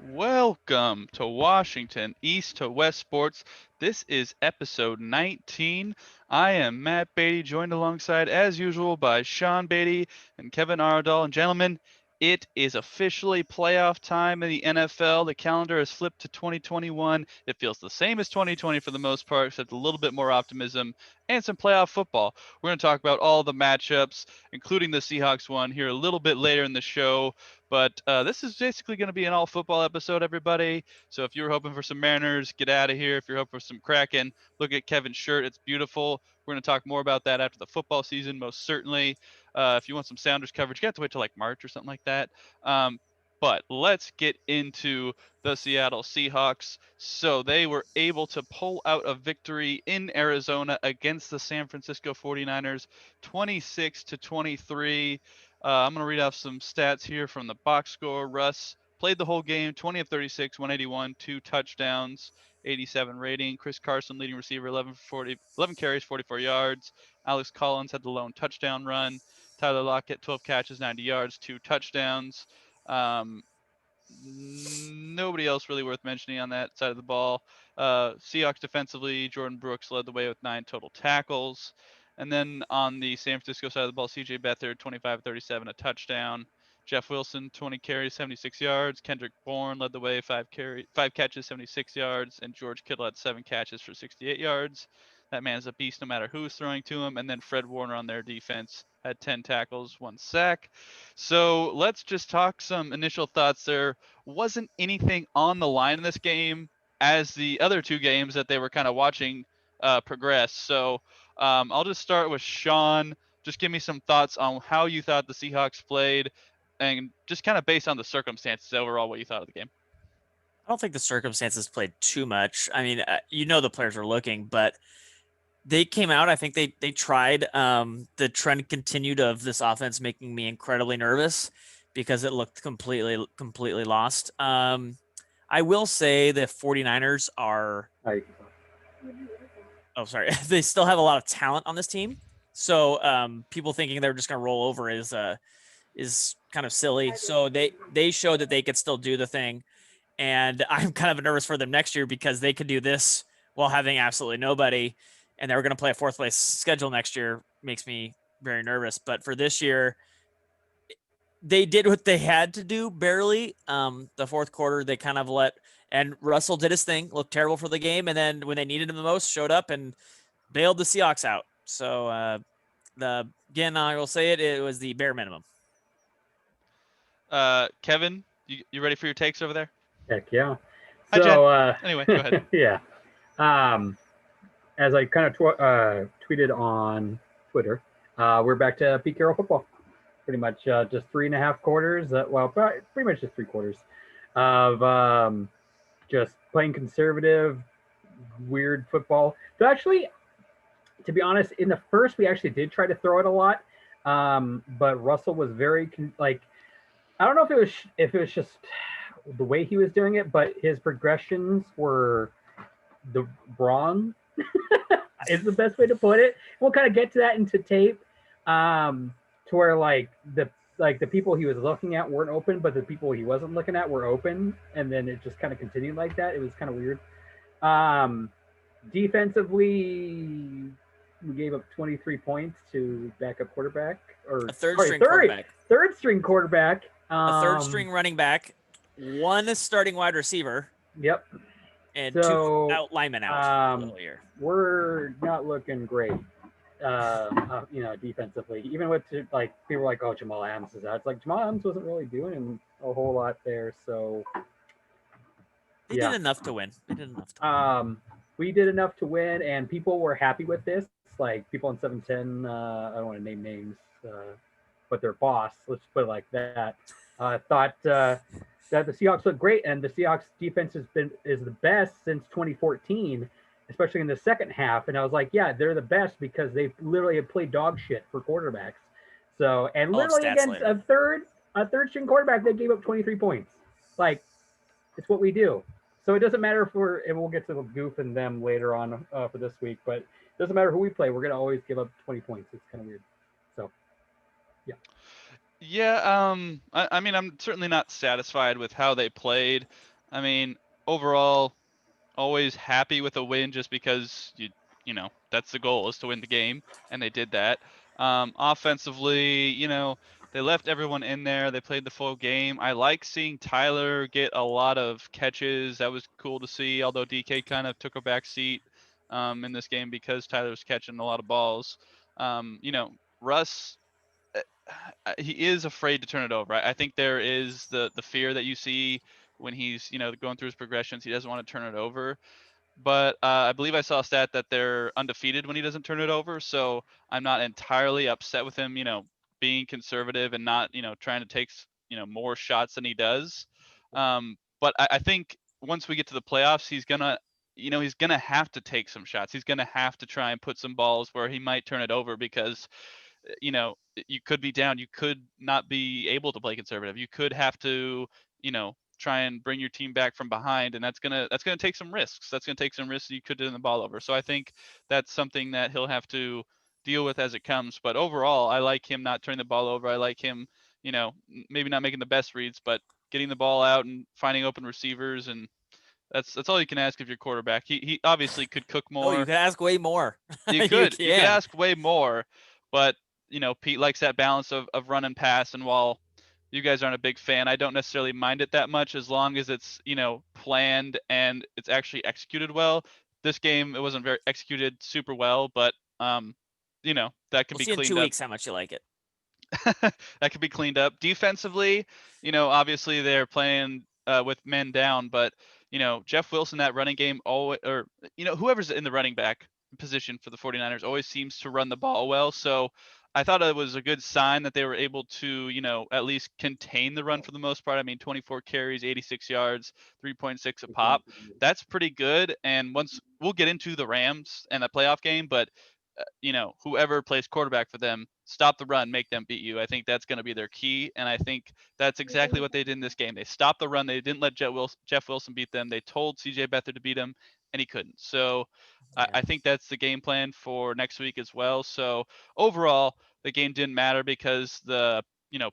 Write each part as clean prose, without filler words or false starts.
Welcome to Washington East to West Sports. This is episode 19. I am Matt Beatty, joined alongside, as usual, by Sean Beatty and Kevin Ardall. And gentlemen, it is officially playoff time in the NFL. The calendar has flipped to 2021. It feels the same as 2020 for the most part, except a little bit more optimism and some playoff football. We're going to talk about all the matchups, including the Seahawks one, here a little bit later in the show. But this is basically going to be an all football episode, everybody. So if you're hoping for some Mariners, get out of here. If you're hoping for some Kraken, look at Kevin's shirt. It's beautiful. We're going to talk more about that after the football season, most certainly. If you want some Sounders coverage, you have to wait till like March or something like that. But let's get into the Seattle Seahawks. So they were able to pull out a victory in Arizona against the San Francisco 49ers, 26-23. I'm going to read off some stats here from the box score. Russ played the whole game, 20 of 36, 181, 2 touchdowns, 87 rating. Chris Carson, leading receiver, 11 carries, 44 yards. Alex Collins had the lone touchdown run. Tyler Lockett, 12 catches, 90 yards, 2 touchdowns. Um, Nobody else really worth mentioning on that side of the ball. Seahawks defensively, Jordan Brooks led the way with 9 total tackles. And then on the San Francisco side of the ball, CJ Beathard, 25-37, a touchdown. Jeff Wilson, 20 carries, 76 yards. Kendrick Bourne led the way, 5 catches, 76 yards. And George Kittle had 7 catches for 68 yards. That man's a beast no matter who's throwing to him. And then Fred Warner on their defense had 10 tackles, 1 sack. So let's just talk some initial thoughts. There wasn't anything on the line in this game as the other two games that they were kind of watching progress. So I'll just start with Sean. Just give me some thoughts on how you thought the Seahawks played and just kind of based on the circumstances overall, what you thought of the game. I don't think the circumstances played too much. I mean, the players are looking, but they came out. I think they tried. The trend continued of this offense making me incredibly nervous because it looked completely lost. I will say the 49ers are. I Oh, sorry. They still have a lot of talent on this team. So people thinking they're just going to roll over is kind of silly. So they showed that they could still do the thing. And I'm kind of nervous for them next year because they could do this while having absolutely nobody, and they're going to play a fourth place schedule next year. Makes me very nervous. But for this year, they did what they had to do barely. The fourth quarter, they kind of and Russell did his thing, looked terrible for the game, and then when they needed him the most, showed up and bailed the Seahawks out. So again, I will say it was the bare minimum. Kevin, you ready for your takes over there? Heck yeah. Hi, Jen. So Anyway, go ahead. yeah. As I kind of tweeted on Twitter, we're back to Pete Carroll football. Pretty much just 3.5 quarters. Pretty much just 3 quarters of just playing conservative, weird football. So actually, to be honest, in the first we actually did try to throw it a lot, but Russell was very I don't know if it was just the way he was doing it, but his progressions were the wrong is the best way to put it. We'll kind of get to that into tape, to where the people he was looking at weren't open, but the people he wasn't looking at were open, and then it just kind of continued like that. It was kind of weird. Defensively, we gave up 23 points to backup quarterback or A quarterback, third string quarterback, a third string running back, one starting wide receiver. Yep. And two linemen out here. We're not looking great, defensively. Even with people were like, "Oh, Jamal Adams is out." It's like Jamal Adams wasn't really doing a whole lot there. So they did enough to win. We did enough to win, and people were happy with this. Like people in 710, I don't want to name names, but their boss, let's put it like that, thought that the Seahawks look great, and the Seahawks defense is the best since 2014, especially in the second half. And I was like, yeah, they're the best because they literally have played dog shit for quarterbacks. So, and literally against a third string quarterback, they gave up 23 points. Like, it's what we do. So it doesn't matter and we'll get to the goof and them later on for this week, but it doesn't matter who we play. We're going to always give up 20 points. It's kind of weird. So, yeah. Yeah, I mean, I'm certainly not satisfied with how they played. I mean, overall, always happy with a win just because you know that's the goal is to win the game, and they did that. Offensively, they left everyone in there. They played the full game. I like seeing Tyler get a lot of catches. That was cool to see. Although DK kind of took a back seat in this game because Tyler was catching a lot of balls. Russ, he is afraid to turn it over. I think there is the fear that you see when he's going through his progressions. He doesn't want to turn it over. But I believe I saw a stat that they're undefeated when he doesn't turn it over. So I'm not entirely upset with him, being conservative and not, trying to take, more shots than he does. But I think once we get to the playoffs, he's gonna have to take some shots. He's gonna have to try and put some balls where he might turn it over because you could be down. You could not be able to play conservative. You could have to, try and bring your team back from behind, and that's gonna take some risks. That's gonna take some risks. You could turn the ball over. So I think that's something that he'll have to deal with as it comes. But overall, I like him not turning the ball over. I like him, maybe not making the best reads, but getting the ball out and finding open receivers, and that's all you can ask of your quarterback. He obviously could cook Oh, you more. could ask way more. You You could. You could can. ask way more, but Pete likes that balance of run and pass. And while you guys aren't a big fan, I don't necessarily mind it that much as long as it's planned and it's actually executed well. This game it wasn't very executed super well, but that can We'll be see in cleaned 2 up. weeks how much you like it. That could be cleaned up. Defensively, obviously they're playing with men down, but Jeff Wilson, that running game always, or whoever's in the running back position for the 49ers always seems to run the ball well. So I thought it was a good sign that they were able to, at least contain the run for the most part. I mean, 24 carries, 86 yards, 3.6 a pop. That's pretty good. And once we'll get into the Rams and the playoff game, but whoever plays quarterback for them, stop the run, make them beat you. I think that's going to be their key, and I think that's exactly what they did in this game. They stopped the run. They didn't let Jeff Wilson beat them. They told C.J. Beathard to beat him, and he couldn't. So I think that's the game plan for next week as well. So overall, the game didn't matter because the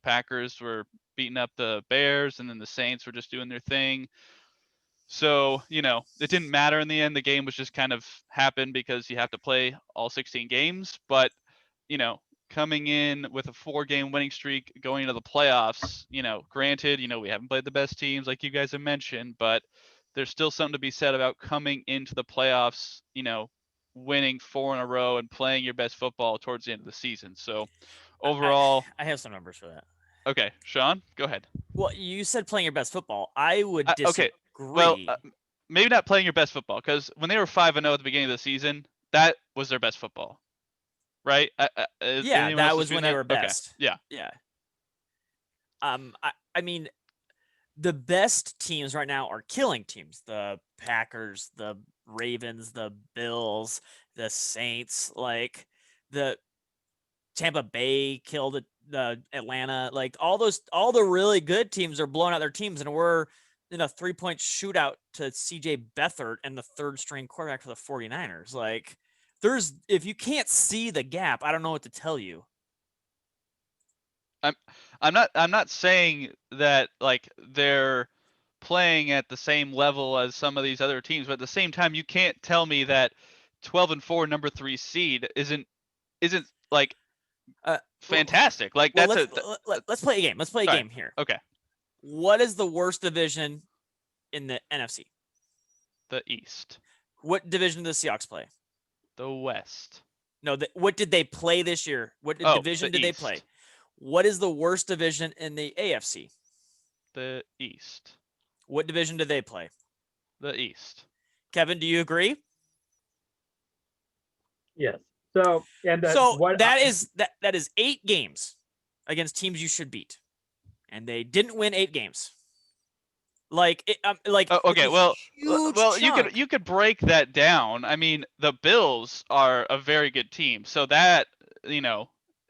Packers were beating up the Bears, and then the Saints were just doing their thing. So, it didn't matter in the end. The game was just kind of happened because you have to play all 16 games. But, coming in with a 4-game winning streak going into the playoffs, granted, we haven't played the best teams like you guys have mentioned, but there's still something to be said about coming into the playoffs, winning 4 in a row and playing your best football towards the end of the season. So overall, I have some numbers for that. okay, Sean, go ahead. Well, you said playing your best football. I would disagree. Okay, well, maybe not playing your best football because when they were 5-0 at the beginning of the season, that was their best football, right? Yeah, that was when they were best. Okay. Yeah. Yeah. I mean, the best teams right now are killing teams. The Packers, the Ravens, the Bills, the Saints, like the Tampa Bay killed it, the Atlanta, like all the really good teams are blowing out their teams, and we're in a 3-point shootout to CJ Beathard and the third string quarterback for the 49ers. Like if you can't see the gap, I don't know what to tell you. I'm not saying that like they're playing at the same level as some of these other teams, but at the same time you can't tell me that 12-4 number 3 seed isn't like fantastic. Like well, that's let's play a game. Let's play a game here. Okay. What is the worst division in the NFC? The East. What division do the Seahawks play? The West. No, what did they play this year? What division did they play? What is the worst division in the AFC? The East. What division did they play? The East. Kevin, do you agree? Yes. So that is 8 games against teams you should beat, and they didn't win 8 games. Okay. Well, you could break that down. I mean, the Bills are a very good team, so that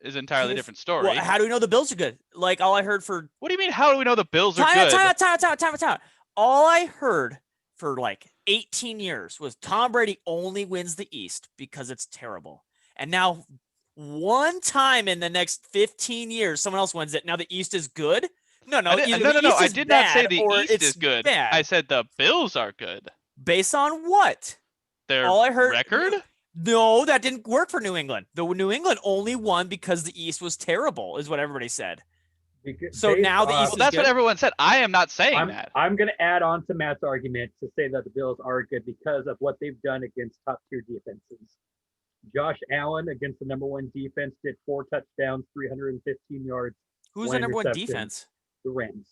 is entirely different story. Well, how do we know the Bills are good? Like all I heard for what do you mean? How do we know the Bills are good? Time. All I heard for like 18 years was Tom Brady only wins the East because it's terrible. And now one time in the next 15 years, someone else wins it. Now the East is good. No, I either no, the no. East I is did not say bad the or East it's is good. bad. I said the Bills are good. Based on what? Their All I heard record? No, that didn't work for New England. The New England only won because the East was terrible, is what everybody said. So now the East Well, is that's good. what everyone said. I am not saying that. I'm going to add on to Matt's argument to say that the Bills are good because of what they've done against top tier defenses. Josh Allen against the number one defense did 4 touchdowns, 315 yards. Who's the number one defense? The Rams.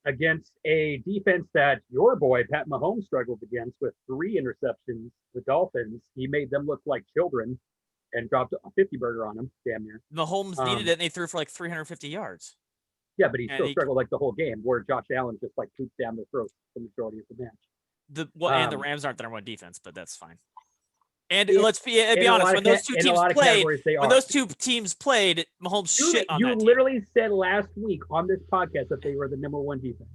Against a defense that your boy Pat Mahomes struggled against with 3 interceptions, the Dolphins, he made them look like children and dropped a 50 burger on them, damn near. Mahomes needed it and they threw for like 350 yards. Yeah, but he still struggled like the whole game, where Josh Allen just like pooped down their throats the majority of the match. And the Rams aren't the number one defense, but that's fine. And let's be honest, when those two teams played, Mahomes shit on that team. You literally said last week on this podcast that they were the number one defense.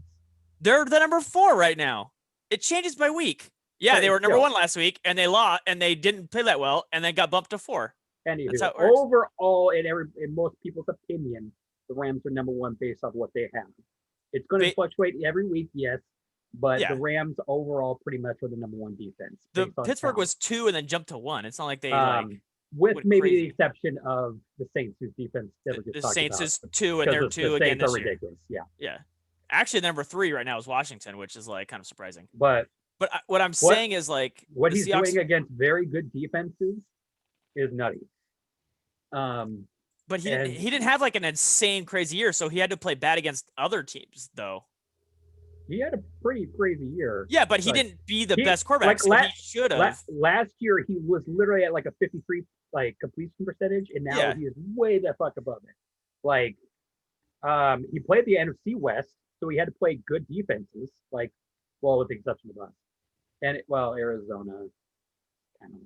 They're the number 4 right now. It changes by week. Yeah, they were number 1 last week, and they lost, and they didn't play that well, and then got bumped to 4. Anywho, overall, in most people's opinion, the Rams are number 1 based off what they have. It's going to fluctuate every week, yes, but the Rams overall pretty much are the number 1 defense. The Pittsburgh was 2 and then jumped to 1. It's not like they with maybe the exception of the Saints, whose defense the Saints is 2 and they're 2 again this year. Ridiculous. Yeah. Actually, number 3 right now is Washington, which is like kind of surprising. But what I'm saying is like what he's doing against very good defenses is nutty. But he didn't have like an insane crazy year, so he had to play bad against other teams though. He had a pretty crazy year. Yeah, but he didn't be the best quarterback. So he should have. Last year he was literally at like a 53 completion percentage, and now he is way the fuck above it. Like, he played the NFC West, so he had to play good defenses. Like, well, with the exception of us, and Arizona, kind of.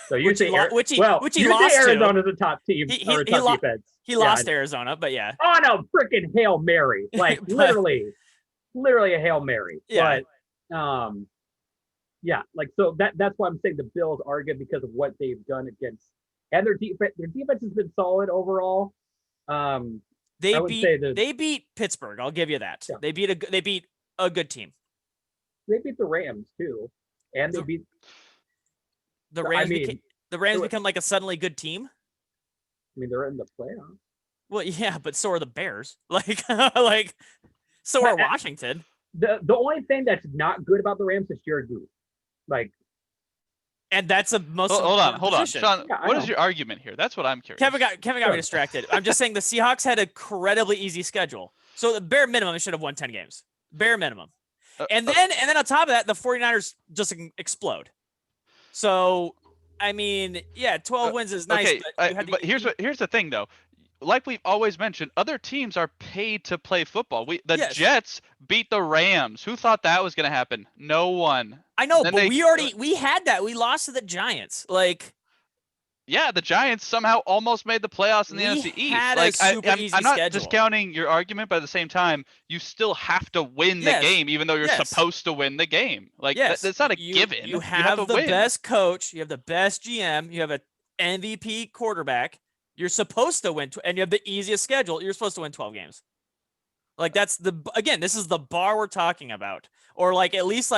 So you say which he lost Arizona's the top team or top defense. He lost Arizona, but yeah. On a freaking Hail Mary, like literally a Hail Mary. Yeah. But like so that's why I'm saying the Bills are good because of what they've done against, and their defense has been solid overall. They beat Pittsburgh. I'll give you that. Yeah. They beat a good team. They beat the Rams too, and they beat the Rams. The Rams become like a suddenly good team. I mean, they're in the playoffs. Well, yeah, but so are the Bears. So are Washington. The only thing that's not good about the Rams is Jared Goff. And that's a most. Hold on, Sean. Yeah, what is your argument here? That's what I'm curious. Kevin got me distracted. I'm just saying the Seahawks had an incredibly easy schedule. So the bare minimum, they should have won 10 games. Bare minimum. And then on top of that, the 49ers just explode. So, I mean, 12 wins is nice. Okay, but here's the thing, though. Like we've always mentioned, other teams are paid to play football. The Jets beat the Rams. Who thought that was going to happen? No one. I know, but we had that. We lost to the Giants. Yeah, the Giants somehow almost made the playoffs in the NFC East. I'm not discounting your argument, but at the same time, you still have to win the game, even though you're supposed to win the game. That's not a given. You have the best coach. You have the best GM. You have an MVP quarterback. You're supposed to win, and you have the easiest schedule. You're supposed to win 12 games. This is the bar we're talking about, or at least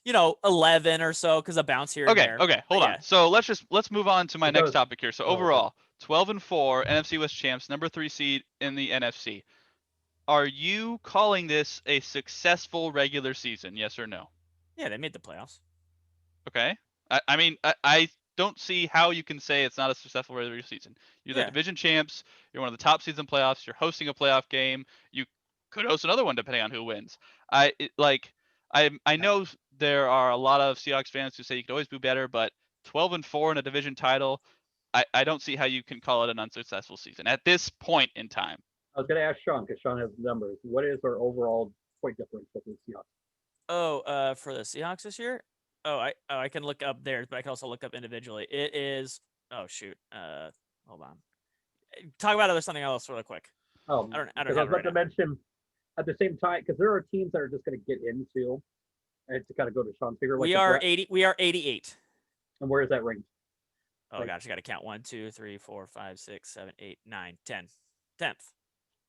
11 or so because a bounce here. Okay, hold on. So let's move on to my next topic here. So overall, 12-4 NFC West champs, number 3 seed in the NFC. Are you calling this a successful regular season? Yes or no? Yeah, they made the playoffs. Okay. I don't see how you can say it's not a successful regular season. You're the division champs. You're one of the top seeds in playoffs. You're hosting a playoff game. You could host another one depending on who wins. I know there are a lot of Seahawks fans who say you could always do better, but 12-4 in a division title, I don't see how you can call it an unsuccessful season at this point in time. I was going to ask Sean because Sean has the numbers. What is our overall point difference with the Seahawks? For the Seahawks this year? I can look up theirs, but I can also look up individually. It is. Oh shoot. Hold on. Talk about something else really quick. I don't know. I was about to mention at the same time because there are teams that are just going to get into. And to kind of go to Sean's figure. We are 80. We are 88. And where is that ranked? Oh gosh, I got to count 1, 2, 3, 4, 5, 6, 7, 8, 9, 10. 10th.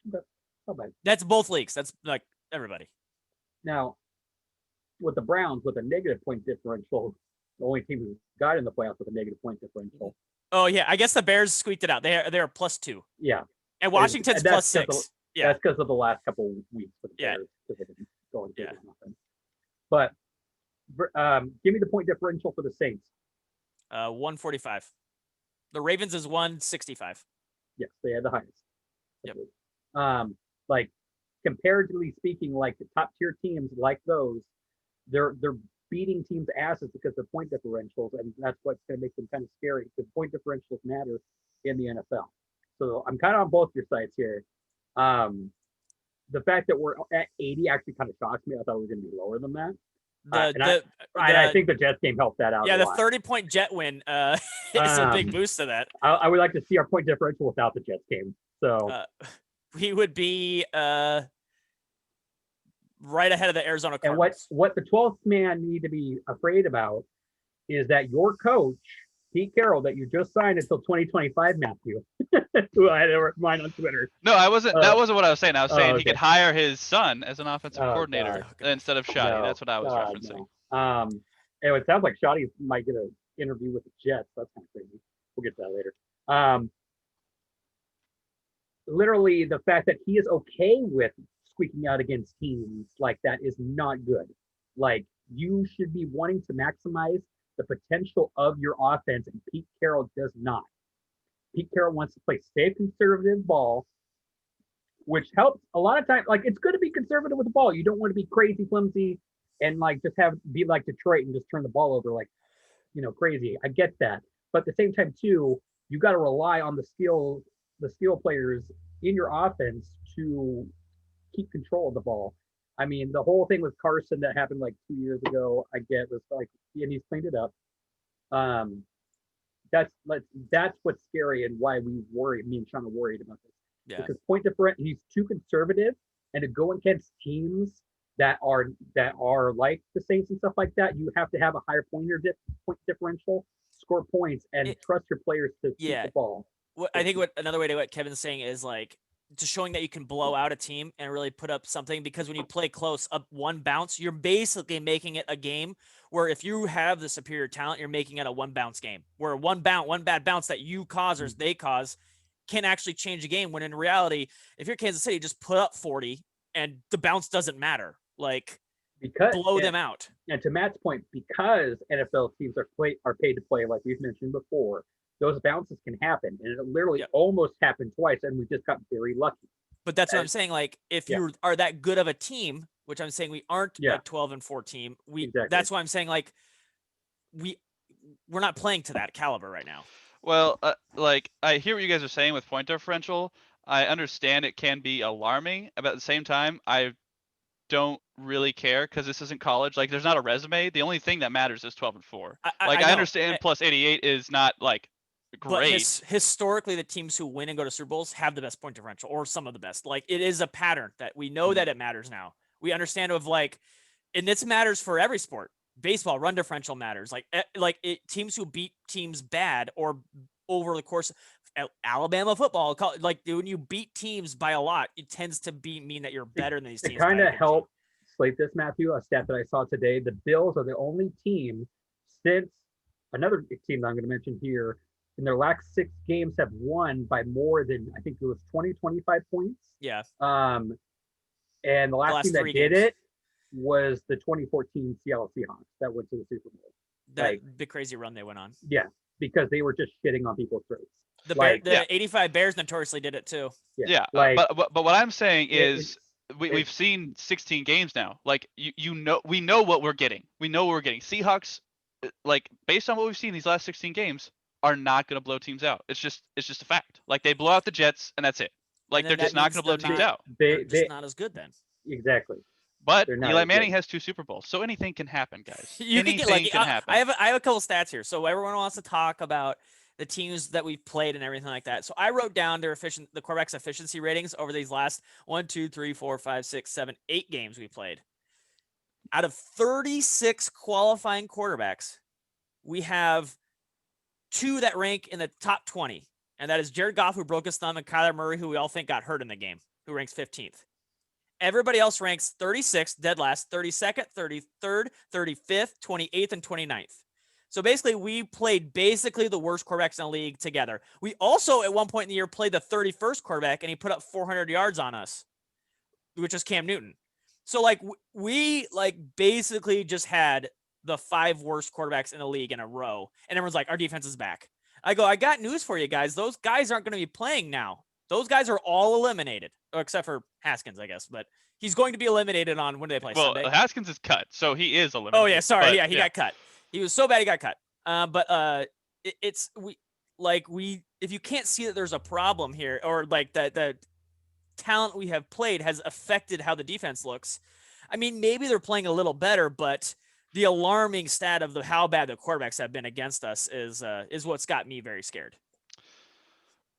Not bad. That's both leagues. That's like everybody. Now, with the Browns with a negative point differential, the only team who got in the playoffs with a negative point differential. Oh yeah, I guess the Bears squeaked it out. They're +2, Yeah, and Washington's and that's +6. Yeah, that's because of the last couple of weeks with the Yeah. Bears because they didn't go into Yeah. nothing. But give me the point differential for the Saints. 145. The Ravens is 165. Yes, they had the highest. Yep. Like comparatively speaking, like the top tier teams like those, they're beating teams' asses because of point differentials, and that's what's going to make them kind of scary because point differentials matter in the NFL. So I'm kind of on both your sides here. The fact that we're at 80 actually kind of shocks me. I thought we were going to be lower than that. I think the Jets game helped that out. Yeah, a the lot. 30-point Jet win is a big boost to that. I would like to see our point differential without the Jets game. So we would be right ahead of the Arizona and Cardinals. what the 12th man need to be afraid about is that your coach, Pete Carroll, that you just signed until 2025, Matthew, who I had to remind on Twitter. No, I wasn't. That wasn't what I was saying. I was saying he okay. could hire his son as an offensive coordinator God. instead of Shoddy. No, That's what I was God, referencing. no. Anyway, it sounds like Shoddy might get an interview with the Jets. That's kind of crazy. We'll get to that later. Literally, the fact that he is okay with squeaking out against teams like that is not good. Like, you should be wanting to maximize the potential of your offense, and Pete Carroll does not. Pete Carroll wants to play safe, conservative ball, which helps a lot of times. Like, it's good to be conservative with the ball. You don't want to be crazy, flimsy, and like just be like Detroit and just turn the ball over like, crazy. I get that, but at the same time too, you got to rely on the skill players in your offense to keep control of the ball. I mean, the whole thing with Carson that happened like 2 years ago, I get was like, and he's cleaned it up. That's what's scary and why me and Sean are worried about this. Yeah. Because point different, he's too conservative, and to go against teams that are like the Saints and stuff like that, you have to have a higher point differential, score points, and trust your players to keep the ball. I think another way to what Kevin's saying is like just showing that you can blow out a team and really put up something, because when you play close, up one bounce, you're basically making it a game where if you have the superior talent, you're making it a one bounce game where one bad bounce that you cause or they cause can actually change the game. When in reality, if you're Kansas City, just put up 40 and the bounce doesn't matter. Like, blow them out. And to Matt's point, because NFL teams are paid to play, like we've mentioned before, those bounces can happen, and it literally almost happened twice, and we just got very lucky. But that's what I'm saying. Like, if you are that good of a team, which I'm saying we aren't a 12-4 team, that's why I'm saying like we're not playing to that caliber right now. Well, like I hear what you guys are saying with point differential. I understand it can be alarming, but at the same time, I don't really care because this isn't college. Like, there's not a resume. The only thing that matters is 12-4. I understand plus 88 is not like great. But historically, the teams who win and go to Super Bowls have the best point differential, or some of the best. Like, it is a pattern that we know that it matters now. We understand of like, and this matters for every sport. Baseball run differential matters. Teams who beat teams bad or over the course of Alabama football, like when you beat teams by a lot, it tends to mean that you're better than these teams. To kind of help slate this, Matthew, a stat that I saw today: the Bills are the only team since another team that I'm going to mention here in their last 6 games have won by more than, I think it was 25 points. Yeah. And the last team that did it was the 2014 Seattle Seahawks that went to the Super Bowl. That big crazy run they went on. Yeah, because they were just shitting on people's throats. The 85 Bears notoriously did it too. Yeah. But what I'm saying is we've seen 16 games now. Like, we know what we're getting. We know what we're getting. Seahawks, like, based on what we've seen these last 16 games, are not going to blow teams out. It's just a fact. Like, they blow out the Jets and that's it. Like, they're just not going to blow teams out. They're just not as good then. Exactly. But Eli Manning has 2 Super Bowls, so anything can happen, guys. Anything can happen. I have a couple stats here. So everyone wants to talk about the teams that we've played and everything like that. So I wrote down the quarterback's efficiency ratings over these last 1, 2, 3, 4, 5, 6, 7, 8 games we played. Out of 36 qualifying quarterbacks, we have 2 that rank in the top 20. And that is Jared Goff, who broke his thumb, and Kyler Murray, who we all think got hurt in the game. who ranks 15th. Everybody else ranks 36th, dead last, 32nd, 33rd, 35th, 28th, and 29th. So basically, we played basically the worst quarterbacks in the league together. We also, at one point in the year, played the 31st quarterback, and he put up 400 yards on us, which is Cam Newton. So like we like basically just had the 5 worst quarterbacks in the league in a row, and everyone's like, our defense is back. I go, I got news for you guys. Those guys aren't going to be playing now. Those guys are all eliminated, except for Haskins, I guess. But he's going to be eliminated on when do they play? Well, Sunday. Haskins is cut, so he is eliminated. Oh yeah, sorry. But, Yeah, he got cut. He was so bad he got cut. But it's we if you can't see that there's a problem here, or like the talent we have played has affected how the defense looks. I mean, maybe they're playing a little better, but the alarming stat of how bad the quarterbacks have been against us is what's got me very scared.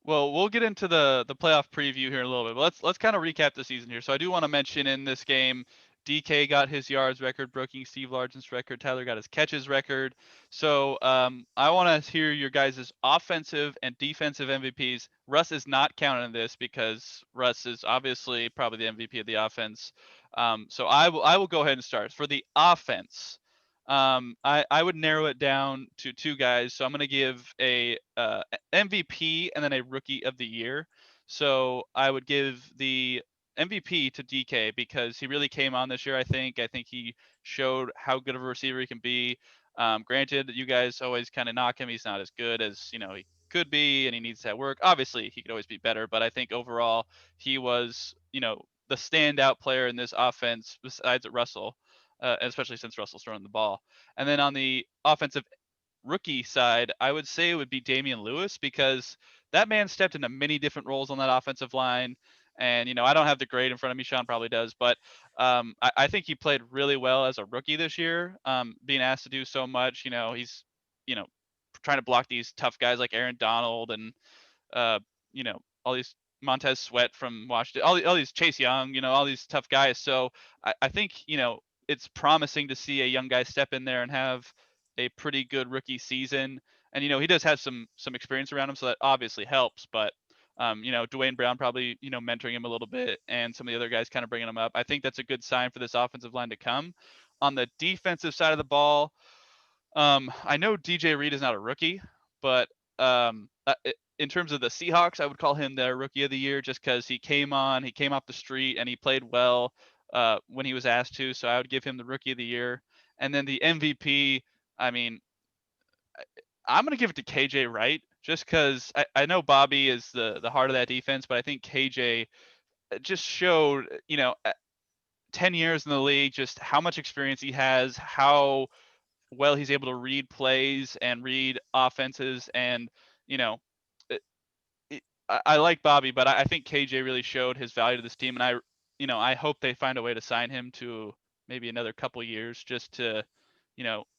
Well, we'll get into the playoff preview here in a little bit, but let's kind of recap the season here. So I do want to mention in this game, DK got his yards record, breaking Steve Largent's record. Tyler got his catches record. So I want to hear your guys' offensive and defensive MVPs. Russ is not counted in this because Russ is obviously probably the MVP of the offense. So I will go ahead and start. For the offense, I would narrow it down to 2 guys. So I'm going to give a MVP and then a rookie of the year. So I would give the MVP to DK because he really came on this year. I think he showed how good of a receiver he can be. Granted, you guys always kind of knock him. He's not as good as he could be, and he needs that work. Obviously, he could always be better, but I think overall he was the standout player in this offense besides Russell. Especially since Russell's throwing the ball. And then on the offensive rookie side, I would say it would be Damian Lewis because that man stepped into many different roles on that offensive line. And, I don't have the grade in front of me. Sean probably does. But I think he played really well as a rookie this year, being asked to do so much. He's, trying to block these tough guys like Aaron Donald and, all these Montez Sweat from Washington, all these Chase Young, all these tough guys. So I think, it's promising to see a young guy step in there and have a pretty good rookie season. And he does have some experience around him, so that obviously helps. But Dwayne Brown probably mentoring him a little bit, and some of the other guys kind of bringing him up. I think that's a good sign for this offensive line to come. On the defensive side of the ball, I know DJ Reed is not a rookie, but in terms of the Seahawks, I would call him their rookie of the year just because he came off the street and he played well when he was asked to. So I would give him the rookie of the year. And then the MVP, I mean, I'm going to give it to KJ Wright just because I know Bobby is the heart of that defense, but I think KJ just showed, 10 years in the league, just how much experience he has, how well he's able to read plays and read offenses. And, I like Bobby, but I think KJ really showed his value to this team. And I hope they find a way to sign him to maybe another couple years just to,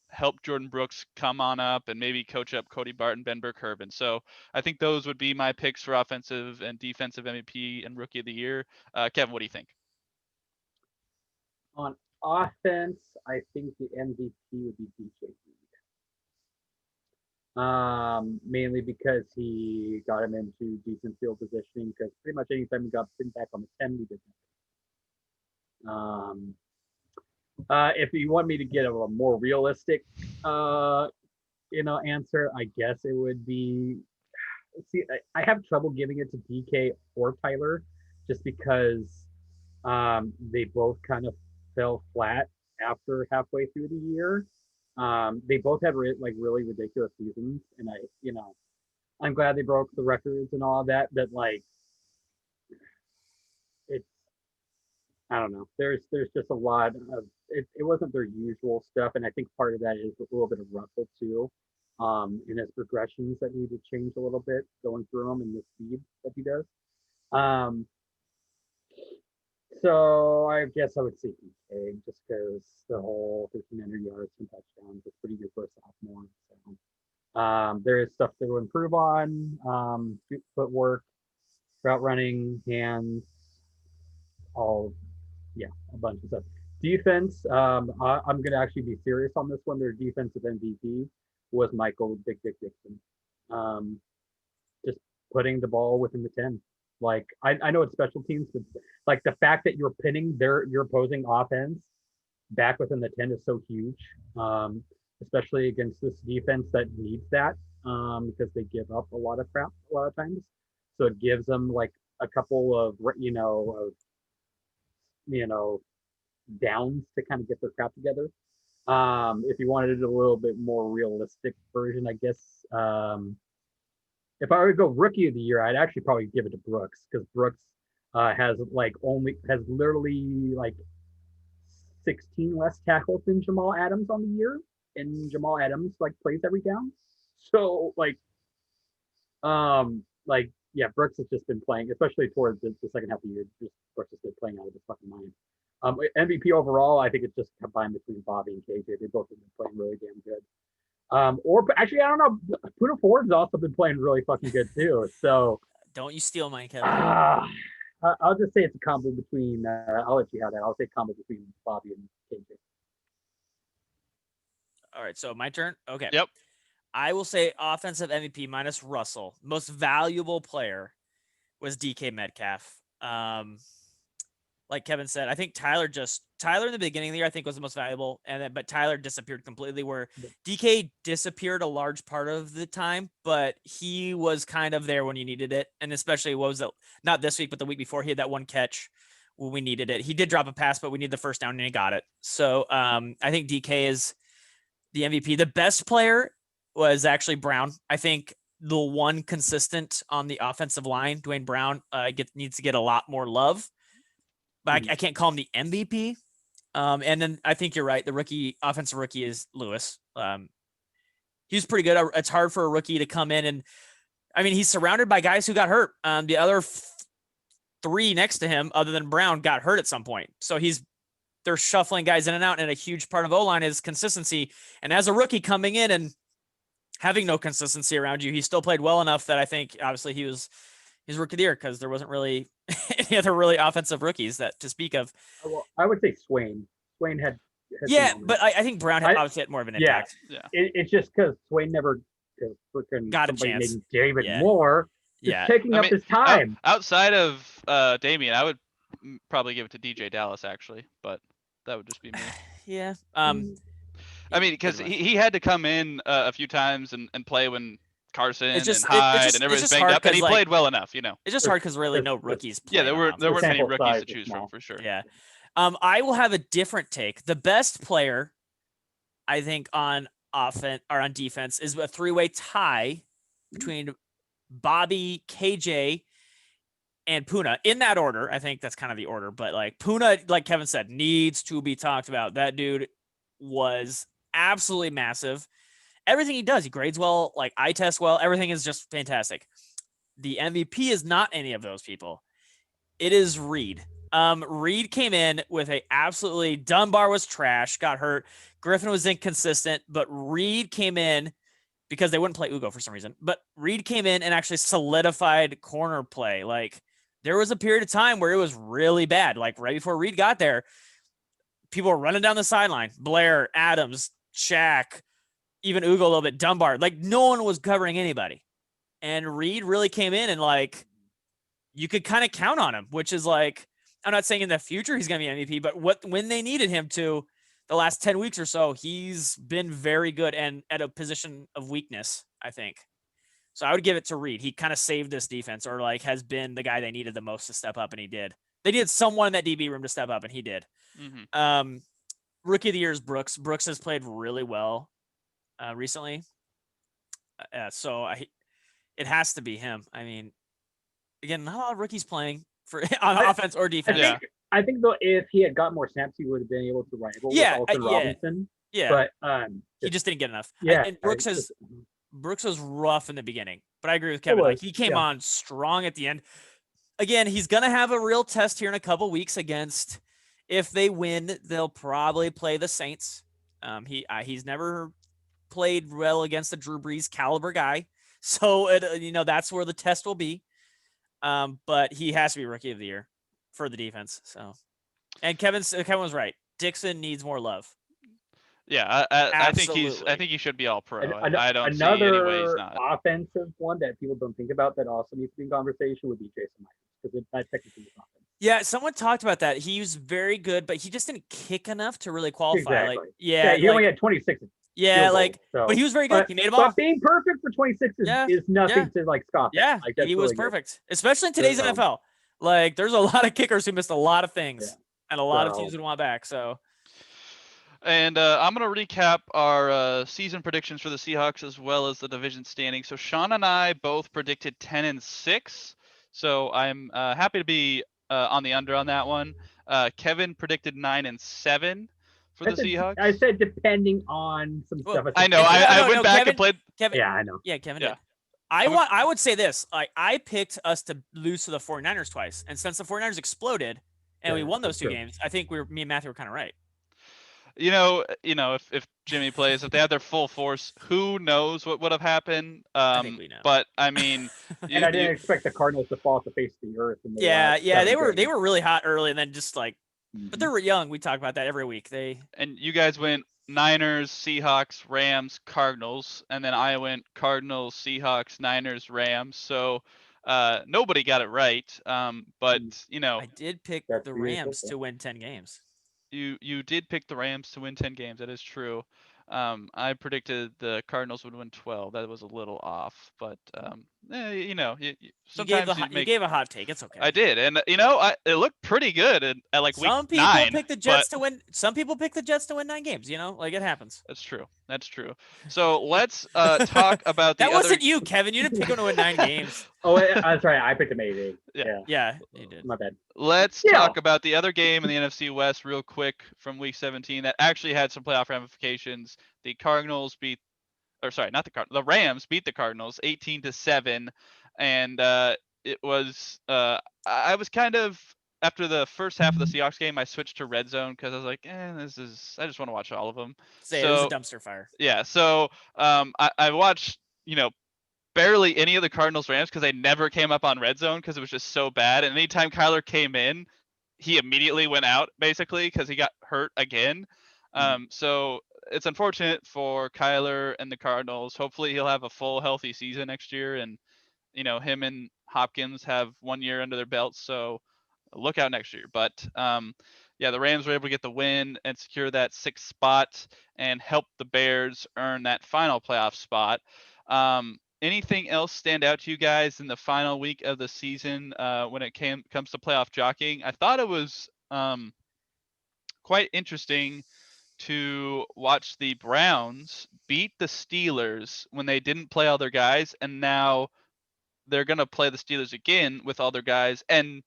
help Jordan Brooks come on up and maybe coach up Cody Barton, Ben Burke-Herbin. So I think those would be my picks for offensive and defensive MVP and rookie of the year. Kevin, what do you think? On offense, I think the MVP would be DJ Reed. Mainly because he got him into decent field positioning. Because pretty much anytime he got pinned back on the 10, we did nothing. If you want me to get a more realistic, answer, I guess it would be. See, I have trouble giving it to DK or Tyler, just because they both kind of fell flat after halfway through the year. They both had really ridiculous seasons, and I'm glad they broke the records and all of that. But it's I don't know. There's just a lot of it. It wasn't their usual stuff, and I think part of that is a little bit of Russell too, in his progressions that need to change a little bit going through them and the speed that he does. So I guess I would say DK just because the whole 1,500 yards and touchdowns is pretty good for a sophomore. So there is stuff to improve on, footwork, route running, hands, a bunch of stuff. Defense, I'm going to actually be serious on this one. Their defensive MVP was Michael Big Dick Dixon. Just putting the ball within the 10. Like I know it's special teams, but like the fact that you're pinning your opposing offense back within the 10 is so huge, especially against this defense that needs that, because they give up a lot of crap a lot of times. So it gives them like a couple of you know downs to kind of get their crap together. If you wanted a little bit more realistic version, I guess, if I were to go rookie of the year, I'd actually probably give it to Brooks, because Brooks has literally like 16 less tackles than Jamal Adams on the year, and Jamal Adams like plays every down. So yeah, Brooks has just been playing, especially towards the second half of the year. Just Brooks has been playing out of his fucking mind. MVP overall, I think it's just combined between Bobby and KJ. They both have been playing really damn good. Or actually, I don't know. Puna Ford's also been playing really fucking good too. So Don't you steal mine, Kevin. I'll just say it's a combo between. I'll let you have that. I'll say combo between Bobby and KJ. All right, so my turn. Okay. Yep. I will say offensive MVP minus Russell. Most valuable player was DK Metcalf. Like Kevin said, I think Tyler in the beginning of the year, I think was the most valuable, but Tyler disappeared completely. Where DK disappeared a large part of the time, but he was kind of there when you needed it, and especially what was it? Not this week, but the week before, he had that one catch when we needed it. He did drop a pass, but we needed the first down, and he got it. So I think DK is the MVP. The best player was actually Brown. I think the one consistent on the offensive line, Dwayne Brown, needs to get a lot more love. But I can't call him the MVP. And then I think you're right. The offensive rookie is Lewis. He's pretty good. It's hard for a rookie to come in, and I mean, he's surrounded by guys who got hurt. The other three next to him, other than Brown, got hurt at some point. So they're shuffling guys in and out, and a huge part of O-line is consistency. And as a rookie coming in and having no consistency around you, he still played well enough that I think obviously he's rookie of the year, because there wasn't really any other really offensive rookies that to speak of. Well, I would say Swain. Swain had but I think Brown obviously had more of an impact. Yeah. It's just because Swain never freaking got a chance. Named David Moore taking up his time. Outside of Damian, I would probably give it to DJ Dallas, actually, but that would just be me. Yeah. I mean, because he had to come in a few times and play when Carson and Hyde and everybody's banged up, and he played well enough, It's just hard because really no rookies. Yeah, there weren't many rookies to choose from, for sure. Yeah. I will have a different take. The best player, I think, on offense or on defense is a three-way tie between Bobby, KJ, and Puna. In that order, I think that's kind of the order. But like Puna, like Kevin said, needs to be talked about. That dude was absolutely massive. Everything he does, he grades well, like eye test well. Everything is just fantastic. The MVP is not any of those people. It is Reed. Reed came in with absolutely Dunbar was trash, got hurt. Griffin was inconsistent, but Reed came in because they wouldn't play Ugo for some reason. But Reed came in and actually solidified corner play. Like there was a period of time where it was really bad. Like right before Reed got there, people were running down the sideline. Blair, Adams, Shaq, even Ugo a little bit, Dunbar. Like no one was covering anybody. And Reed really came in and like you could kind of count on him, which is like, I'm not saying in the future he's going to be MVP, but when they needed him to the last 10 weeks or so, he's been very good and at a position of weakness, I think. So I would give it to Reed. He kind of saved this defense, or like has been the guy they needed the most to step up, and he did. They needed someone in that DB room to step up, and he did. Mm-hmm. Rookie of the year is Brooks. Brooks has played really well recently. So it has to be him. I mean, again, not a lot of rookies playing on offense or defense. I think though, if he had got more snaps, he would have been able to rival with Alton Robinson. Yeah, but he just didn't get enough. Yeah, and Brooks was rough in the beginning, but I agree with Kevin. Like he came on strong at the end. Again, he's gonna have a real test here in a couple weeks against. If they win, they'll probably play the Saints. He's never played well against the Drew Brees caliber guy, so that's where the test will be. But he has to be rookie of the year for the defense. So, and Kevin was right. Dixon needs more love. Yeah, I think Absolutely. he should be all pro. An- I don't see any way he's Another not. offensive one that people don't think about that also needs to be in conversation would be Jason Myers, because that technically is offense. Yeah, someone talked about that. He was very good, but he just didn't kick enough to really qualify. Like, Exactly. yeah, He like, only had 26 yeah, field like, goals. So, but he was very good. He made them all. but being perfect for 26 Yeah, is nothing yeah, to like scoff at. yeah. Like, that's He was really good. perfect, especially in today's So, NFL. Like, there's a lot of kickers who missed a lot of things, Yeah. and a lot of So- teams would want back. So, And I'm going to recap our season predictions for the Seahawks as well as the division standing. So Sean and I both predicted 10-6. So I'm happy to be on the under on that one. Kevin predicted 9-7 for the Seahawks. I said depending on some Well, stuff. I know. No, I no, went back Kevin- and played. Kevin, Yeah, I know. yeah, Kevin Yeah. did. I would say this. I picked us to lose to the 49ers twice, and since the 49ers exploded and we Yeah, won those that's two true. games, I think me and Matthew were kind of right. You know, if Jimmy plays, if they had their full force, who knows what would have happened? I think we know. But I mean, And I didn't expect the Cardinals to fall off the face of the earth. In the Yeah, last yeah, they 7 were games. really hot early, and then just like, but they Mhm. were young. We talk about that every week. and you guys went Niners, Seahawks, Rams, Cardinals, and then I went Cardinals, Seahawks, Niners, Rams. So nobody got it right. But you know, I did pick That's the really Rams football. to win 10 games. you did pick the Rams to win 10 games. That is true. I predicted the Cardinals would win 12. That was a little off, but you know, sometimes you You make. gave a hot take. It's okay. I did, and it looked pretty good at like week Some people 9. pick the but- Jets to win. Some people pick the Jets to win 9 games. You know, like it happens. That's true. That's true. So let's talk about the That other. wasn't you, Kevin. You didn't pick them to win 9 games. Oh, that's right. I picked a maybe. Yeah. Yeah, you did. My bad. Let's Yeah. talk about the other game in the NFC West real quick from Week 17 that actually had some playoff ramifications. The Cardinals beat, or sorry, not the Cardinals. The Rams beat the Cardinals 18-7, and it was. I was kind of after the first half of the Seahawks game, I switched to red zone because I was like, this is. I just want to watch all of them. It was a dumpster fire. Yeah, so I watched barely any of the Cardinals Rams because they never came up on red zone because it was just so bad. And anytime Kyler came in, he immediately went out basically because he got hurt again. So it's unfortunate for Kyler and the Cardinals. Hopefully he'll have a full healthy season next year, and him and Hopkins have 1 year under their belts. So look out next year. But yeah, the Rams were able to get the win and secure that 6th spot and help the Bears earn that final playoff spot. Anything else stand out to you guys in the final week of the season when it comes to playoff jockeying? I thought it was quite interesting to watch the Browns beat the Steelers when they didn't play all their guys, and now they're going to play the Steelers again with all their guys and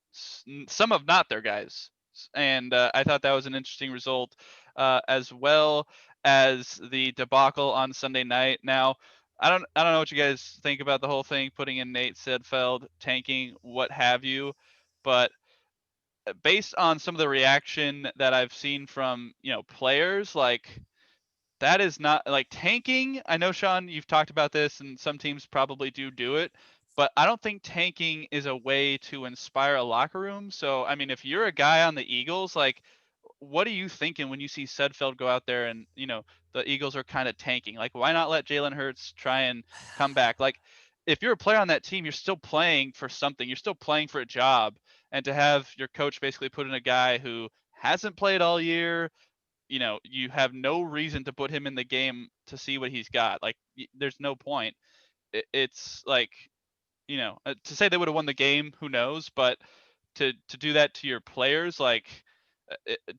some of not their guys. And I thought that was an interesting result, as well as the debacle on Sunday night. Now, I don't know what you guys think about the whole thing, putting in Nate Sedfeld, tanking, what have you, but based on some of the reaction that I've seen from players, like that is not like tanking. I know, Sean, you've talked about this, and some teams probably do it, but I don't think tanking is a way to inspire a locker room. So, I mean, if you're a guy on the Eagles, like, what are you thinking when you see Sedfeld go out there and, the Eagles are kind of tanking? Like, why not let Jalen Hurts try and come back? Like, if you're a player on that team, you're still playing for something. You're still playing for a job. And to have your coach basically put in a guy who hasn't played all year, you have no reason to put him in the game to see what he's got. Like, there's no point. It's like, to say they would have won the game, who knows? But to do that to your players, like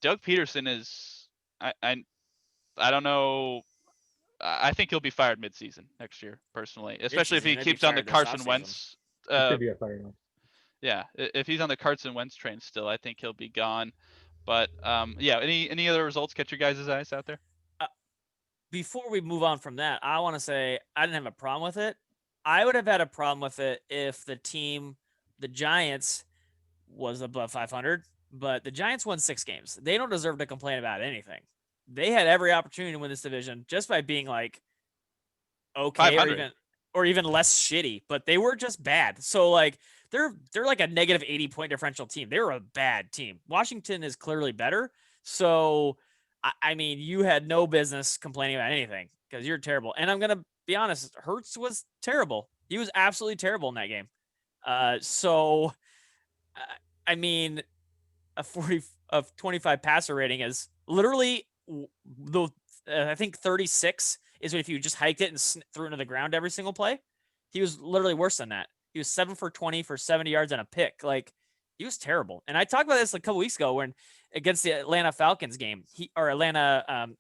Doug Peterson is, I don't know. I think he'll be fired midseason next year, personally, especially if he keeps on the Carson Wentz. Should be a fire off. Yeah, if he's on the Carson Wentz train still, I think he'll be gone. But yeah, any other results catch your guys' eyes out there? Before we move on from that, I want to say I didn't have a problem with it. I would have had a problem with it if the team, the Giants, was above 500, but the Giants won 6 games. They don't deserve to complain about anything. They had every opportunity to win this division just by being like okay or even less shitty, but they were just bad. So like they're like a negative 80 point differential team. They were a bad team. Washington is clearly better. So I mean, you had no business complaining about anything because you're terrible. And I'm gonna be honest, Hurts was terrible. He was absolutely terrible in that game. So uh, I mean, a 40 of 25 passer rating is literally the I think 36 is if you just hiked it and threw it into the ground every single play. He was literally worse than that. He was 7 for 20 for 70 yards and a pick. Like, he was terrible. And I talked about this a couple weeks ago when against the Atlanta Falcons game, or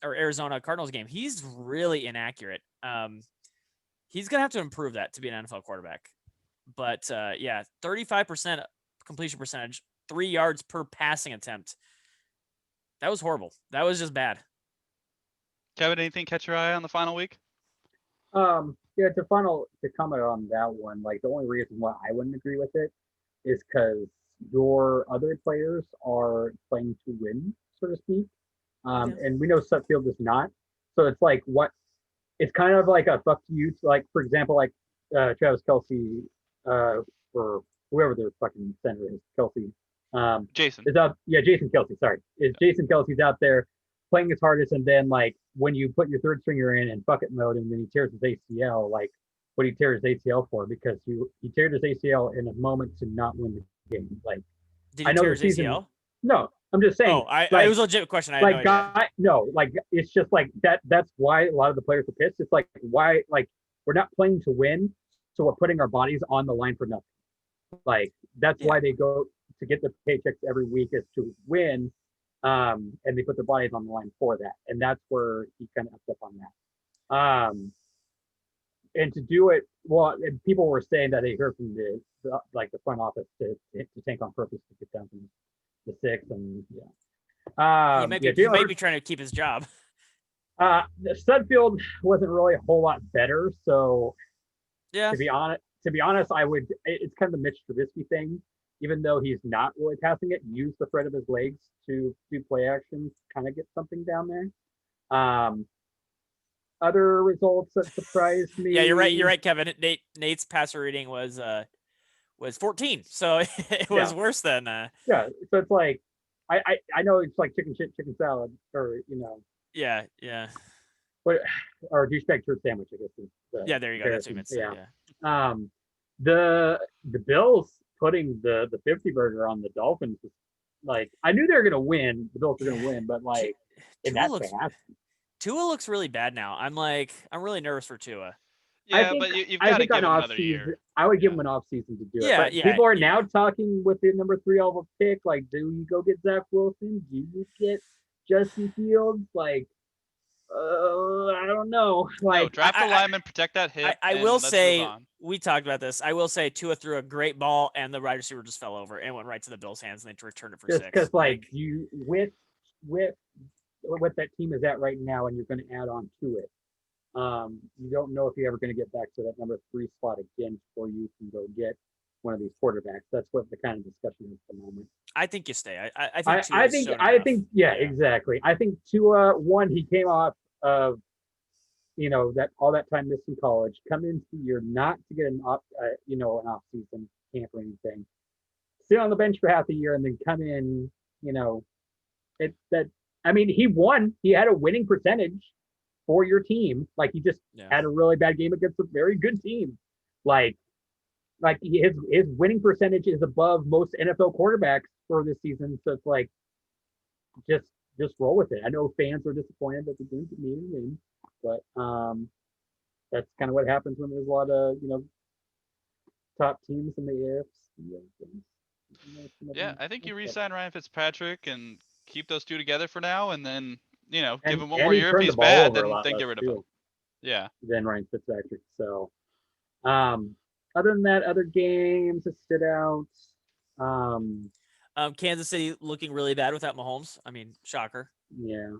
Arizona Cardinals game, he's really inaccurate. He's gonna have to improve that to be an NFL quarterback. But yeah, 35% completion percentage, 3 yards per passing attempt. That was horrible. That was just bad. Kevin, anything catch your eye on the final week? Yeah, to comment on that one, like the only reason why I wouldn't agree with it is because your other players are playing to win, so to speak. And we know Sutfield is not. So it's like it's kind of like a fuck you to, like, for example, like Travis Kelce, or whoever their fucking center is, Kelce. Jason. Is up, yeah, Jason Kelce, sorry. Jason Kelce's out there playing his hardest, and then like when you put your third stringer in bucket mode and then he tears his ACL, like what he tears his ACL for? Because he tears his ACL in a moment to not win the game. Like, did he I know tear the his season, ACL? No, I'm just saying. Oh, like, it was a legit question. I had like, no idea. no, like it's just like that. That's why a lot of the players are pissed. It's like, why, like, we're not playing to win, so we're putting our bodies on the line for nothing. Like, that's why they go to get the paychecks every week, is to win. And they put their bodies on the line for that, and that's where he kind of upped up on that. And to do it, well, and people were saying that they heard from the front office to tank on purpose to get down from the 6, and He might be trying to keep his job. Studfield wasn't really a whole lot better, so yeah. To be honest, it's kind of the Mitch Trubisky thing. Even though he's not really passing it, use the threat of his legs to do play actions, kind of get something down there. Other results that surprised me. Yeah, you're right, Kevin. Nate's passer rating was 14, so it was worse than. Yeah, so it's like I know it's like chicken shit, chicken salad, or Yeah. But or douchebag turd sandwich, I guess. There you go. That's what you meant to say. Yeah. The Bills putting the 50 burger on the Dolphins, like, I knew they were gonna win. The Bills were gonna win, but like, Tua looks really bad now. I'm really nervous for Tua. Yeah, but you've got to give him another year. I would give him an off season to do it. Yeah, but people are now talking with the number 3 overall pick. Like, do you go get Zach Wilson? Do you get Justin Fields? Like, I don't know. Like, no, draft the lineman, protect that hip. I will say, we talked about this. I will say Tua threw a great ball, and the wide receiver just fell over and went right to the Bills' hands, and they returned it for 6. Because like you with what that team is at right now, and you're going to add on to it. You don't know if you're ever going to get back to that number 3 spot again before you can go get one of these quarterbacks. That's what the kind of discussion is at the moment. I think you stay. I think exactly. I think Tua, one, he came off of that all that time missed in college, come into the year not to get an off season camp or anything, sit on the bench for half the year, and then come in. He won. He had a winning percentage for your team. Like, he just had a really bad game against a very good team. Like his winning percentage is above most NFL quarterbacks for this season. So it's like, just roll with it. I know fans are disappointed that the game's a meeting game, but that's kind of what happens when there's a lot of top teams in the AFC. Yeah, I think you re-sign Ryan Fitzpatrick and keep those two together for now, and then give him one more year. If he's bad, then get rid of him. Yeah. Then Ryan Fitzpatrick. So, other than that, other games that stood out. Kansas City looking really bad without Mahomes. I mean, shocker. Yeah.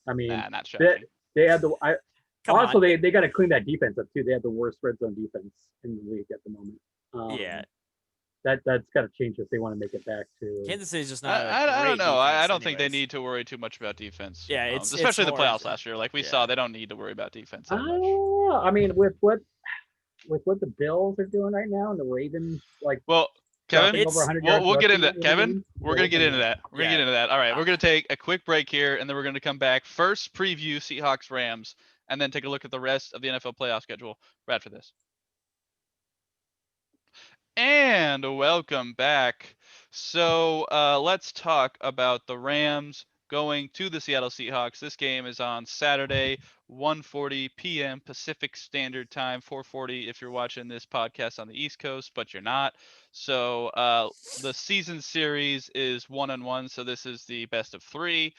I mean, not shocking. They had they got to clean that defense up too. They have the worst red zone defense in the league at the moment. That's got to change if they want to make it back to. Kansas City's just not. I don't know. I don't think they need to worry too much about defense. Yeah, especially the playoffs last year. Like we saw, they don't need to worry about defense that much. I mean, with what the Bills are doing right now and the Ravens, like. Well, Kevin, over 100 yards we'll get rushing into that. in the Kevin, game. we're gonna get into that. We're gonna Yeah. get into that. All right, we're gonna take a quick break here, and then we're gonna come back. First, preview Seahawks Rams, and then take a look at the rest of the NFL playoff schedule right after this. And welcome back. So let's talk about the Rams going to the Seattle Seahawks. This game is on Saturday, 1:40 p.m. Pacific Standard Time, 4:40 if you're watching this podcast on the East Coast, but you're not. So the season series is 1-1, so this is the best of 3.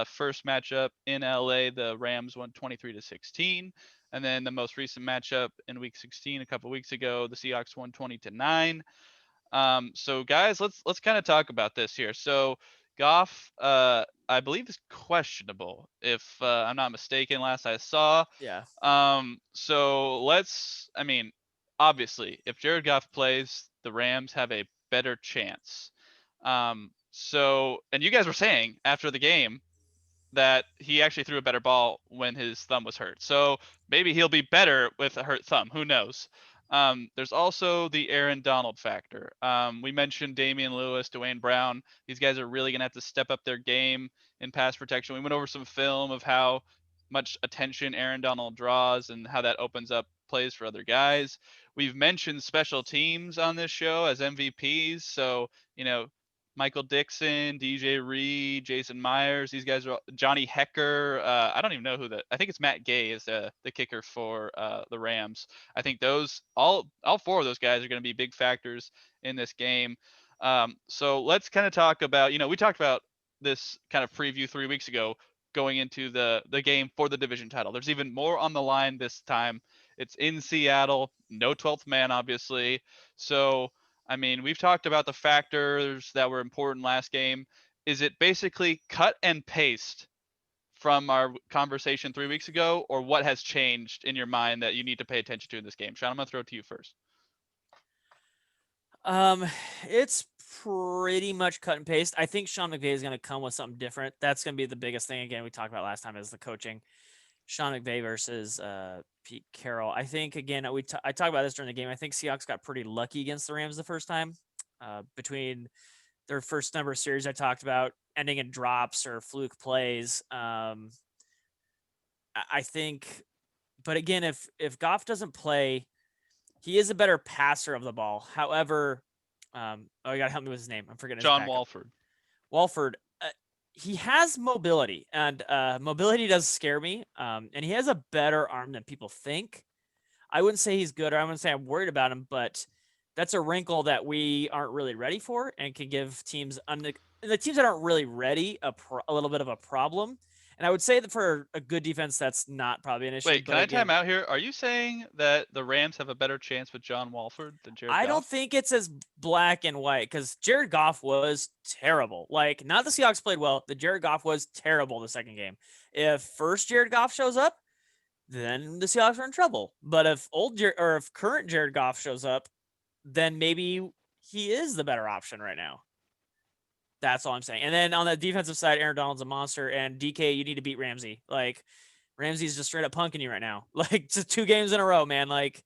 First matchup in LA, the Rams won 23-16. And then the most recent matchup in Week 16, a couple weeks ago, the Seahawks won 20-9. So guys, let's kind of talk about this here. So Goff, I believe is questionable, if I'm not mistaken. Last I saw. Yeah. So I mean, obviously, if Jared Goff plays, the Rams have a better chance. So, and you guys were saying after the game that he actually threw a better ball when his thumb was hurt. So maybe he'll be better with a hurt thumb. Who knows? There's also the Aaron Donald factor. We mentioned Damian Lewis, Dwayne Brown. These guys are really going to have to step up their game in pass protection. We went over some film of how much attention Aaron Donald draws and how that opens up plays for other guys. We've mentioned special teams on this show as MVPs. So, Michael Dixon, DJ Reed, Jason Myers. These guys are Johnny Hecker. I don't even know I think it's Matt Gay is the kicker for the Rams. I think all 4 of those guys are going to be big factors in this game. So let's kind of talk about, we talked about this kind of preview 3 weeks ago going into the game for the division title. There's even more on the line this time. It's in Seattle, no 12th man, obviously. So, I mean, we've talked about the factors that were important last game. Is it basically cut and paste from our conversation 3 weeks ago, or what has changed in your mind that you need to pay attention to in this game? Sean, I'm going to throw it to you first. It's pretty much cut and paste. I think Sean McVay is going to come with something different. That's going to be the biggest thing. Again, we talked about last time is the coaching. Sean McVay versus Pete Carroll. I think, again, I talked about this during the game. I think Seahawks got pretty lucky against the Rams the first time. Between their first number of series I talked about ending in drops or fluke plays. I think, but again, if Goff doesn't play, he is a better passer of the ball. However, you got to help me with his name. I'm forgetting. John Walford. Walford. He has mobility, and mobility does scare me. And he has a better arm than people think. I wouldn't say he's good, or I wouldn't say I'm worried about him, but that's a wrinkle that we aren't really ready for, and can give teams the teams that aren't really ready a little bit of a problem. And I would say that for a good defense, that's not probably an issue. Wait, can I time out here? Are you saying that the Rams have a better chance with John Walford than Jared Goff? I don't think it's as black and white, because Jared Goff was terrible. Like, not the Seahawks played well. The Jared Goff was terrible the second game. If first Jared Goff shows up, then the Seahawks are in trouble. But if if current Jared Goff shows up, then maybe he is the better option right now. That's all I'm saying. And then on the defensive side, Aaron Donald's a monster, and DK, you need to beat Ramsey. Like, Ramsey's just straight up punking you right now. Like, just 2 games in a row, man. Like,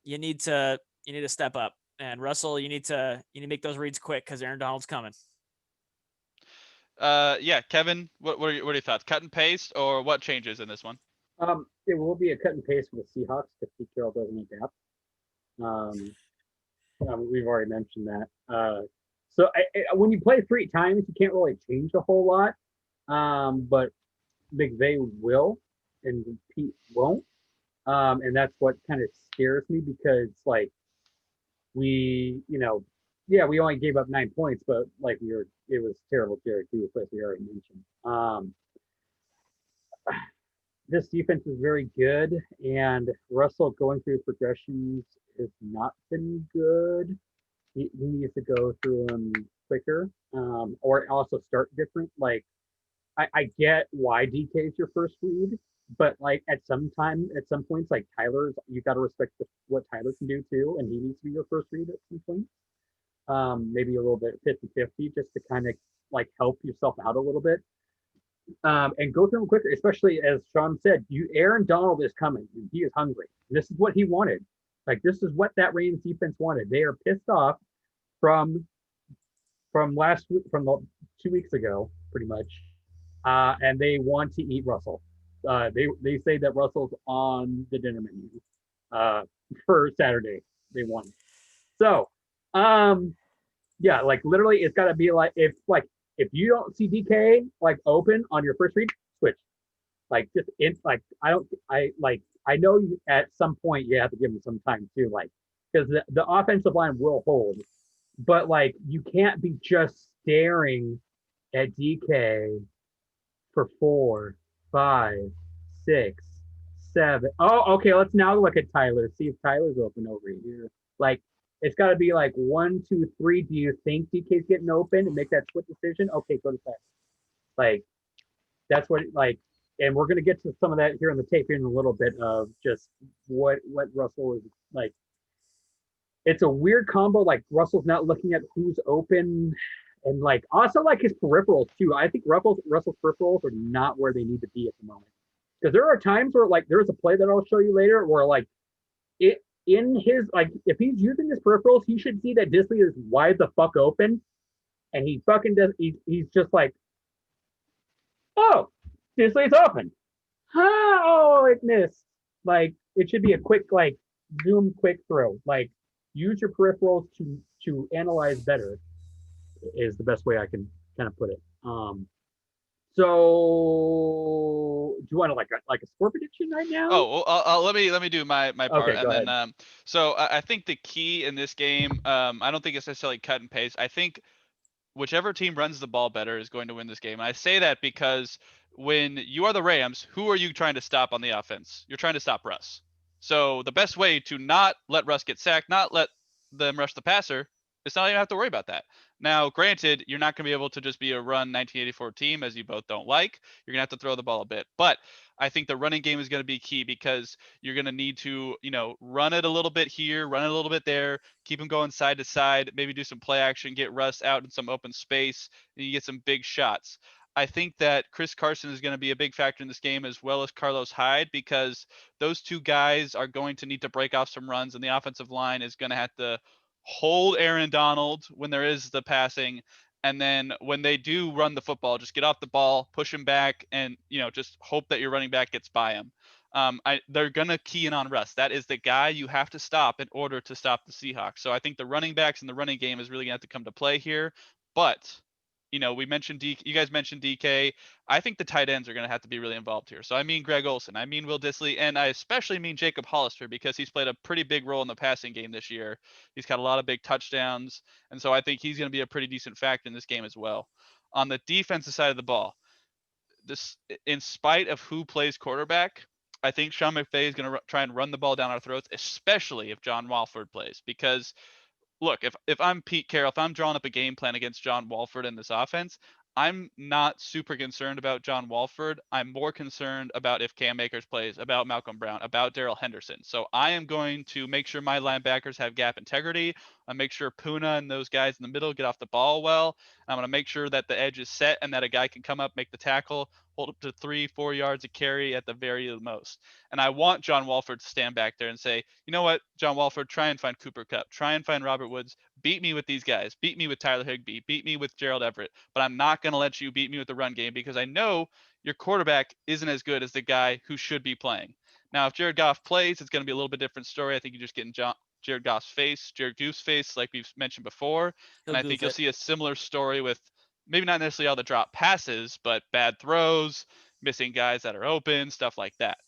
you need to step up. And Russell, you need to make those reads quick, because Aaron Donald's coming. Yeah, Kevin, what are your thoughts? Cut and paste, or what changes in this one? It will be a cut and paste for the Seahawks if Pete Carroll doesn't adapt. We've already mentioned that. So when you play 3 times, you can't really change a whole lot. But McVay will, and Pete won't. And that's what kind of scares me, because like we only gave up 9 points, but like it was terrible Jared too, as we already mentioned. This defense is very good, and Russell going through progressions has not been good. He needs to go through them quicker, or also start different. Like, I get why DK is your first read, but like at some points, like you got to respect what Tyler can do too, and he needs to be your first read at some point. Maybe a little bit 50-50, just to kind of like help yourself out a little bit. And go through them quicker, especially as Sean said, Aaron Donald is coming. And he is hungry. This is what he wanted. Like, this is what that Rams defense wanted. They are pissed off from last week, from 2 weeks ago, pretty much, and they want to eat Russell. They say that Russell's on the dinner menu for Saturday. They want. So, yeah, like literally, it's got to be like if you don't see DK like open on your first read, switch. Like just in like I know at some point you have to give him some time too, like because the offensive line will hold, but like you can't be just staring at DK for 4, 5, 6, 7. Oh, okay. Let's now look at Tyler. See if Tyler's open over here. Like it's got to be like 1, 2, 3. Do you think DK's getting open and make that split decision? Okay, go to 7. Like that's what like, and we're gonna get to some of that here on the tape here in a little bit of just what Russell is like. It's a weird combo. Like Russell's not looking at who's open, and like also like his peripherals too. I think Russell's peripherals are not where they need to be at the moment. Because there are times where like there's a play that I'll show you later where like it in his like if he's using his peripherals, he should see that Disley is wide the fuck open, and he fucking does. He's just like, oh, Disley's open. Oh, it missed. Like it should be a quick like zoom quick throw. Like use your peripherals to analyze better is the best way I can kind of put it. So do you want to like a score prediction right now? Oh, well, let me do my part, Okay, go and then ahead. so I think the key in this game, I don't think it's necessarily cut and paste. I think whichever team runs the ball better is going to win this game. And I say that because when you are the Rams, who are you trying to stop on the offense? You're trying to stop Russ. So the best way to not let Russ get sacked, not let them rush the passer, is not even have to worry about that. Now, granted, you're not going to be able to just be a run 1984 team, as you both don't like. You're going to have to throw the ball a bit. But I think the running game is going to be key because you're going to need to, run it a little bit here, run it a little bit there, keep him going side to side, maybe do some play action, get Russ out in some open space, and you get some big shots. I think that Chris Carson is going to be a big factor in this game as well as Carlos Hyde because those two guys are going to need to break off some runs, and the offensive line is going to have to hold Aaron Donald when there is the passing. And then when they do run the football, just get off the ball, push him back, and just hope that your running back gets by him. They're gonna key in on Russ. That is the guy you have to stop in order to stop the Seahawks. So I think the running backs and the running game is really gonna have to come to play here. But we mentioned you guys mentioned DK. I think the tight ends are going to have to be really involved here. So I mean Greg Olsen, I mean Will Disley, and I especially mean Jacob Hollister because he's played a pretty big role in the passing game this year. He's got a lot of big touchdowns, and so I think he's going to be a pretty decent factor in this game as well. On the defensive side of the ball, this in spite of who plays quarterback, I think Sean McVay is going to try and run the ball down our throats, especially if John Walford plays because look, if I'm Pete Carroll, if I'm drawing up a game plan against John Walford in this offense, I'm not super concerned about John Walford. I'm more concerned about if Cam Akers plays, about Malcolm Brown, about Daryl Henderson. So I am going to make sure my linebackers have gap integrity. I make sure Puna and those guys in the middle get off the ball well. I'm going to make sure that the edge is set and that a guy can come up, make the tackle, hold up to 3-4 yards of carry at the very most. And I want John Walford to stand back there and say, you know what, John Walford, try and find Cooper Kupp, try and find Robert Woods, beat me with these guys, beat me with Tyler Higbee, beat me with Gerald Everett, but I'm not going to let you beat me with the run game because I know your quarterback isn't as good as the guy who should be playing. Now, if Jared Goff plays, it's going to be a little bit different story. I think you just get in Jared Goff's face, Jared Goof's face, like we've mentioned before. He'll And I think goof you'll it. see a similar story with maybe not necessarily all the drop passes, but bad throws, missing guys that are open, stuff like that.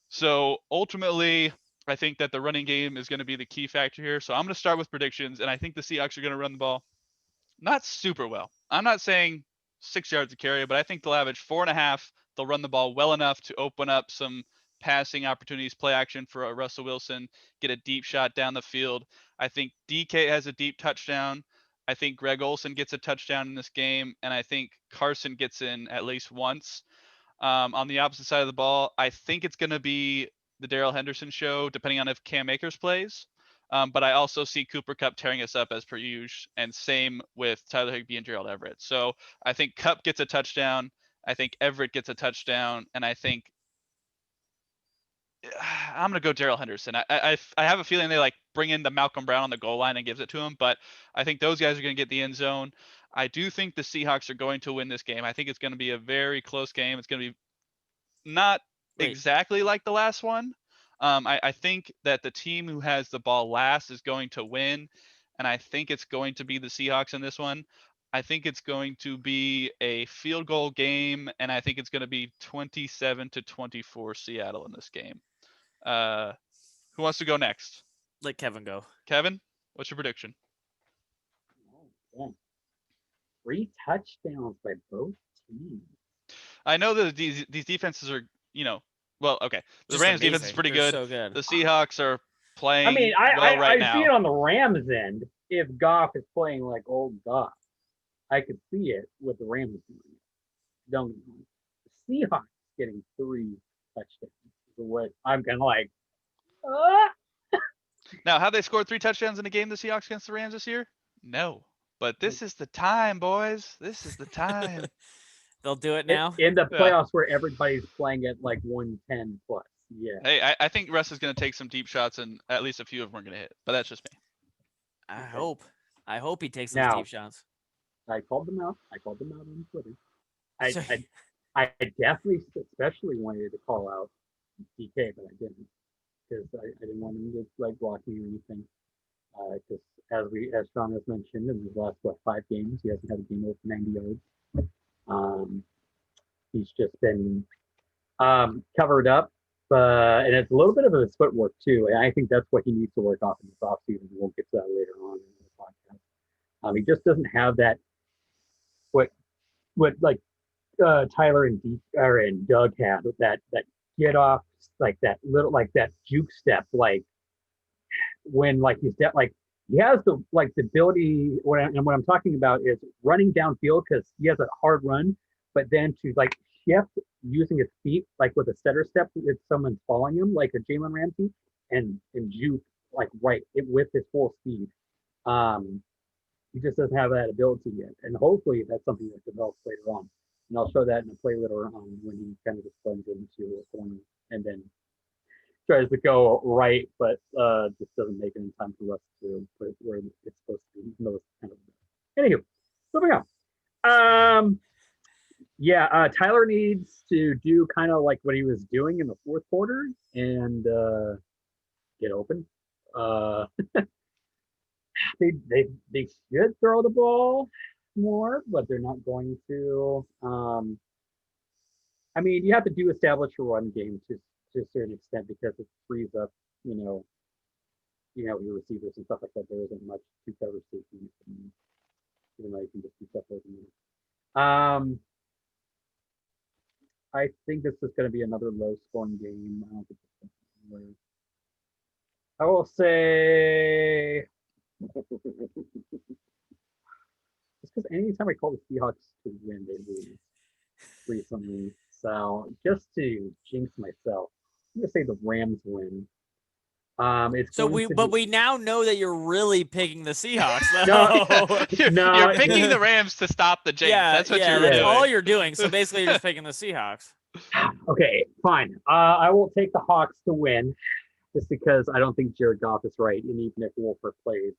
So ultimately, I think that the running game is going to be the key factor here. So I'm going to start with predictions, and I think the Seahawks are going to run the ball not super well. I'm not saying 6 yards of carry, but I think they'll average 4.5. They'll run the ball well enough to open up some passing opportunities, play action for Russell Wilson, get a deep shot down the field. I think DK has a deep touchdown. I think Greg Olsen gets a touchdown in this game, and I think Carson gets in at least once. On the opposite side of the ball, I think it's going to be the Daryl Henderson show, depending on if Cam Akers plays. But I also see Cooper Kupp tearing us up as per usual, and same with Tyler Higbee and Gerald Everett. So I think Kupp gets a touchdown. I think Everett gets a touchdown, and I think I'm gonna go Daryl Henderson. I have a feeling they like bring in the Malcolm Brown on the goal line and gives it to him, but I think those guys are gonna get the end zone. I do think the Seahawks are going to win this game. I think it's gonna be a very close game. It's gonna be not Wait, exactly like the last one. I think that the team who has the ball last is going to win, and I think it's going to be the Seahawks in this one. I think it's going to be a field goal game, and I think it's going to be 27-24 Seattle in this game. Who wants to go next? let Kevin go. Kevin, what's your prediction? Oh, man. 3 touchdowns by both teams. I know that these defenses are, well, okay. The Just Rams defense is amazing. pretty They're good. so good. The Seahawks are playing I mean, well right I now. see it on the Rams end. If Goff is playing like old Goff, I could see it with the Rams doing it. Don't get me wrong. The Seahawks getting 3 touchdowns is what I'm kind of like. Now, have they scored 3 touchdowns in a game, the Seahawks against the Rams this year? No. But this is the time, boys. This is the time. They'll do it now. In the Yeah. playoffs where everybody's playing at like 110 plus. Yeah. Hey, I think Russ is going to take some deep shots, and at least a few of them are going to hit. But that's just me. I Okay. hope. I hope he takes those Now- deep shots. I called them out. On Twitter. So- I definitely, especially wanted to call out DK, but I didn't because I didn't want him to like block me or anything. Because as Sean has mentioned, in his last 5 games, he hasn't had a game over 90 yards. He's just been covered up, and it's a little bit of his footwork too. And I think that's what he needs to work off in this offseason. We'll get to that later on in the podcast. He just doesn't have that what like Tyler and Doug had that get off, like that little, like that juke step, like when like like he has the ability. What I'm talking about is running downfield because he has a hard run, but then to like shift using his feet like with a setter step if someone's following him, like a Jalen Ramsey, and juke like with his full speed. He just doesn't have that ability yet, and hopefully that's something that develops later on. And I'll show that in a play later on when he kind of just blends into a corner and then tries to go right, but just doesn't make it in time for us to put it where it's supposed to be. Even though it's kind of. Anywho, moving on. Tyler needs to do kind of like what he was doing in the 4th quarter and get open. They should throw the ball more, but they're not going to. I mean, you have to establish a run game to a certain extent because it frees up, your receivers and stuff like that. There isn't much to cover safety, even though you can just do stuff over there. I think this is going to be another low-scoring game. I don't think it's going to be I will say. Just because anytime I call the Seahawks to win, they lose recently. So just to jinx myself, I'm gonna say the Rams win. But we now know that you're really picking the Seahawks. No, you're picking the Rams to stop the jinx. That's what you're that's doing. all you're doing. So basically, you're just picking the Seahawks. Okay, fine. I will take the Hawks to win, just because I don't think Jared Goff is right, and even if Wolford plays.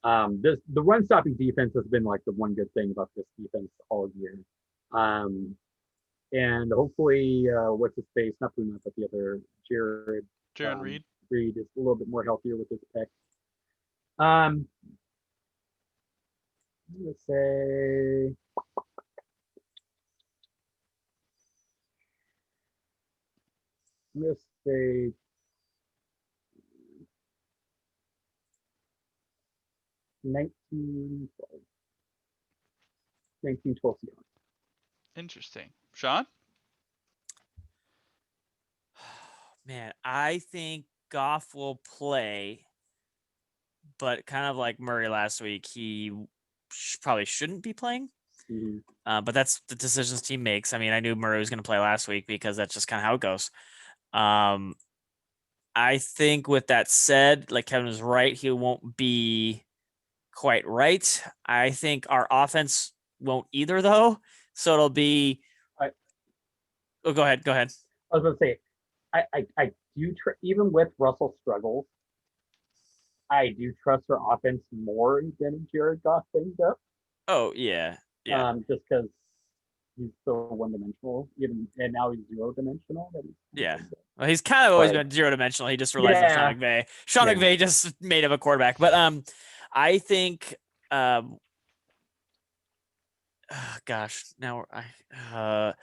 The run stopping defense has been like the one good thing about this defense all year. And hopefully, what's his face? Not Puna, but the other Jared Reed. Reed is a little bit more healthier with his pec. Let's say. Let's say 1912. 1912 Seahawks. Interesting. Sean? Man, I think Goff will play, but kind of like Murray last week, he probably shouldn't be playing. Mm-hmm. But that's the decisions team makes. I mean, I knew Murray was going to play last week because that's just kind of how it goes. I think with that said, like Kevin was right, he won't be quite right. I think our offense won't either, though. So it'll be. Oh, go ahead. I was going to say, I do even with Russell struggles, I do trust her offense more than Jared Goff things up. Oh yeah, yeah, Just because he's so one dimensional, even and now he's 0 dimensional. yeah. Well, he's kind of always But- been 0 dimensional. He just relies on Sean McVay. Sean Yeah. McVay just made him a quarterback. But I think gosh, now I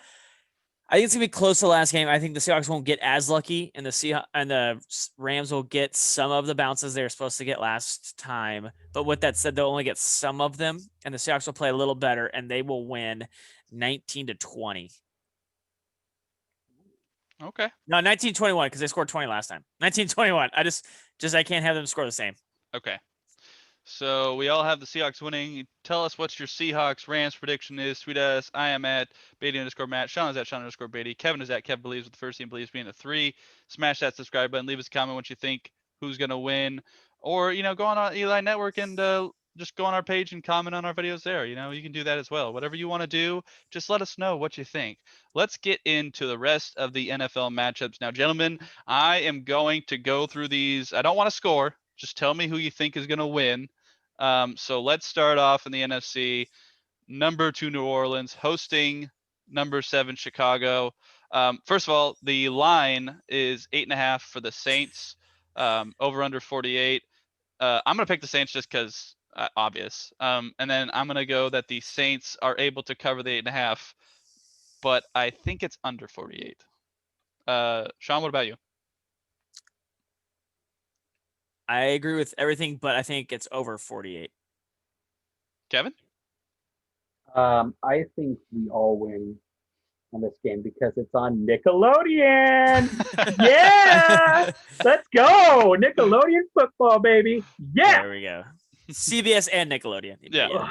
think it's gonna be close to the last game. I think the Seahawks won't get as lucky, and the Rams will get some of the bounces they were supposed to get last time. But with that said, they'll only get some of them, and the Seahawks will play a little better, and they will win 19-20. Okay. No, 19-21 because they scored 20 last time. 19-21. I can't have them score the same. Okay. So we all have the Seahawks winning. Tell us what your Seahawks Rams prediction is. Tweet us. I am at Beatty_Matt. Sean is at Sean_Beatty. Kevin is at Kev Believes with the first team believes being a 3. Smash that subscribe button. Leave us a comment what you think, who's gonna win, or go on our Eli Network and just go on our page and comment on our videos there. You can do that as well. Whatever you want to do, just let us know what you think. Let's get into the rest of the NFL matchups now, gentlemen. I am going to go through these. I don't want to score. Just tell me who you think is gonna win. So let's start off in the NFC. Number 2 New Orleans hosting number 7 Chicago. First of all, the line is 8.5 for the Saints. Over under 48. I'm gonna pick the Saints just because obvious. And then I'm gonna go that the Saints are able to cover the 8.5, but I think it's under 48. Sean, what about you? I agree with everything, but I think it's over 48. Kevin? I think we all win on this game because it's on Nickelodeon. Yeah, let's go Nickelodeon football, baby. Yeah. There we go. CBS and Nickelodeon. Yeah.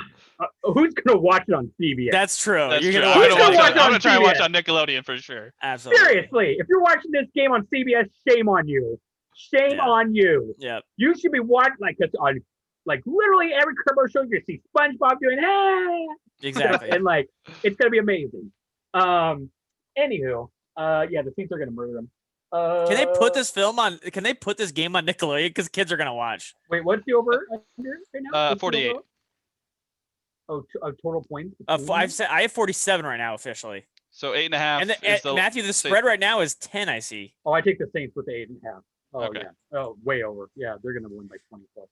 Who's gonna watch it on CBS? That's true. That's You're true. gonna I'm watch gonna, it. watch watch on, I'm on gonna try and watch CBS? on Nickelodeon for sure. Absolutely. Seriously, if you're watching this game on CBS, shame on you. Shame Yeah. on you. Yep. You should be watching it's on literally every commercial. You see SpongeBob doing hey, Exactly. and it's gonna be amazing. Anywho, yeah, the Saints are gonna murder them. Can they put this film on? Can they put this game on Nickelodeon? Because kids are gonna watch. Wait, what's the over under right now? What's the 48. over? Oh, total points. I have 47 right now officially. So 8.5. And is the Matthew, the spread right now is 10. I see. Oh, I take the Saints with the 8.5. Oh Okay. yeah. Oh, way over. Yeah, they're gonna win by 20 plus.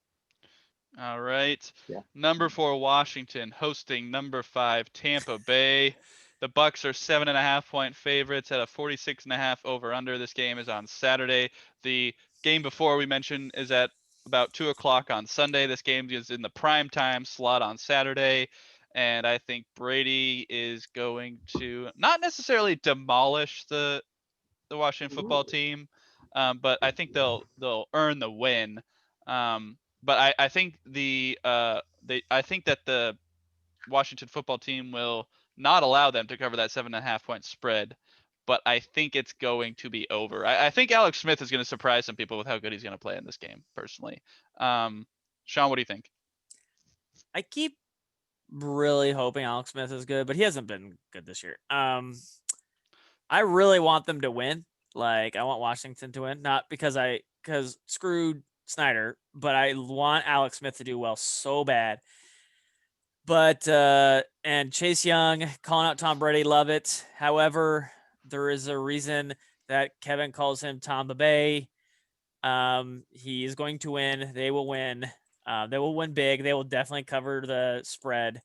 All right. Yeah. Number 4 Washington hosting number 5 Tampa Bay. The Bucks are 7.5 point favorites at a 46.5 over under. This game is on Saturday. The game before we mentioned is at about 2 o'clock on Sunday. This game is in the prime time slot on Saturday. And I think Brady is going to not necessarily demolish the Washington football team, but I think they'll earn the win. But I think I think that the Washington football team will not allow them to cover that 7.5 point spread. But I think it's going to be over. I think Alex Smith is going to surprise some people with how good he's going to play in this game, personally. Sean, what do you think? I keep really hoping Alex Smith is good, but he hasn't been good this year. I really want them to win. I want Washington to win, not because screw Snyder, but I want Alex Smith to do well so bad. But and Chase Young calling out Tom Brady, love it. However, there is a reason that Kevin calls him Tom Bay. He is going to win. They will win. They will win big. They will definitely cover the spread.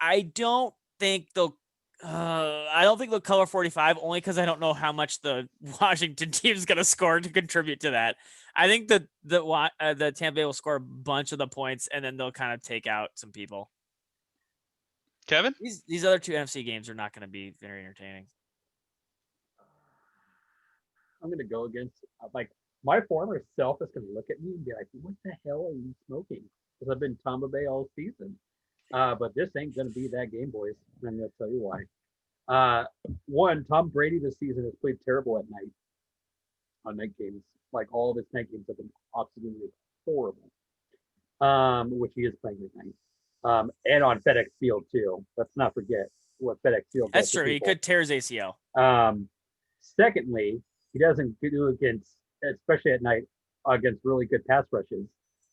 I don't think they'll cover 45 only because I don't know how much the Washington team is going to score to contribute to that. I think that the Tampa Bay will score a bunch of the points and then they'll kind of take out some people. Kevin? These other 2 NFC games are not going to be very entertaining. I'm gonna go against my former self is gonna look at me and be like, "What the hell are you smoking?" Because I've been Tampa Bay all season. But this ain't gonna be that game, boys. I'm gonna tell you why. One, Tom Brady this season has played terrible at night on night games. All of his night games have been absolutely horrible. Which he is playing at night. And on FedEx Field too. Let's not forget what FedEx Field. That's true. He could tear his ACL. Secondly, he doesn't do against, especially at night, against really good pass rushes.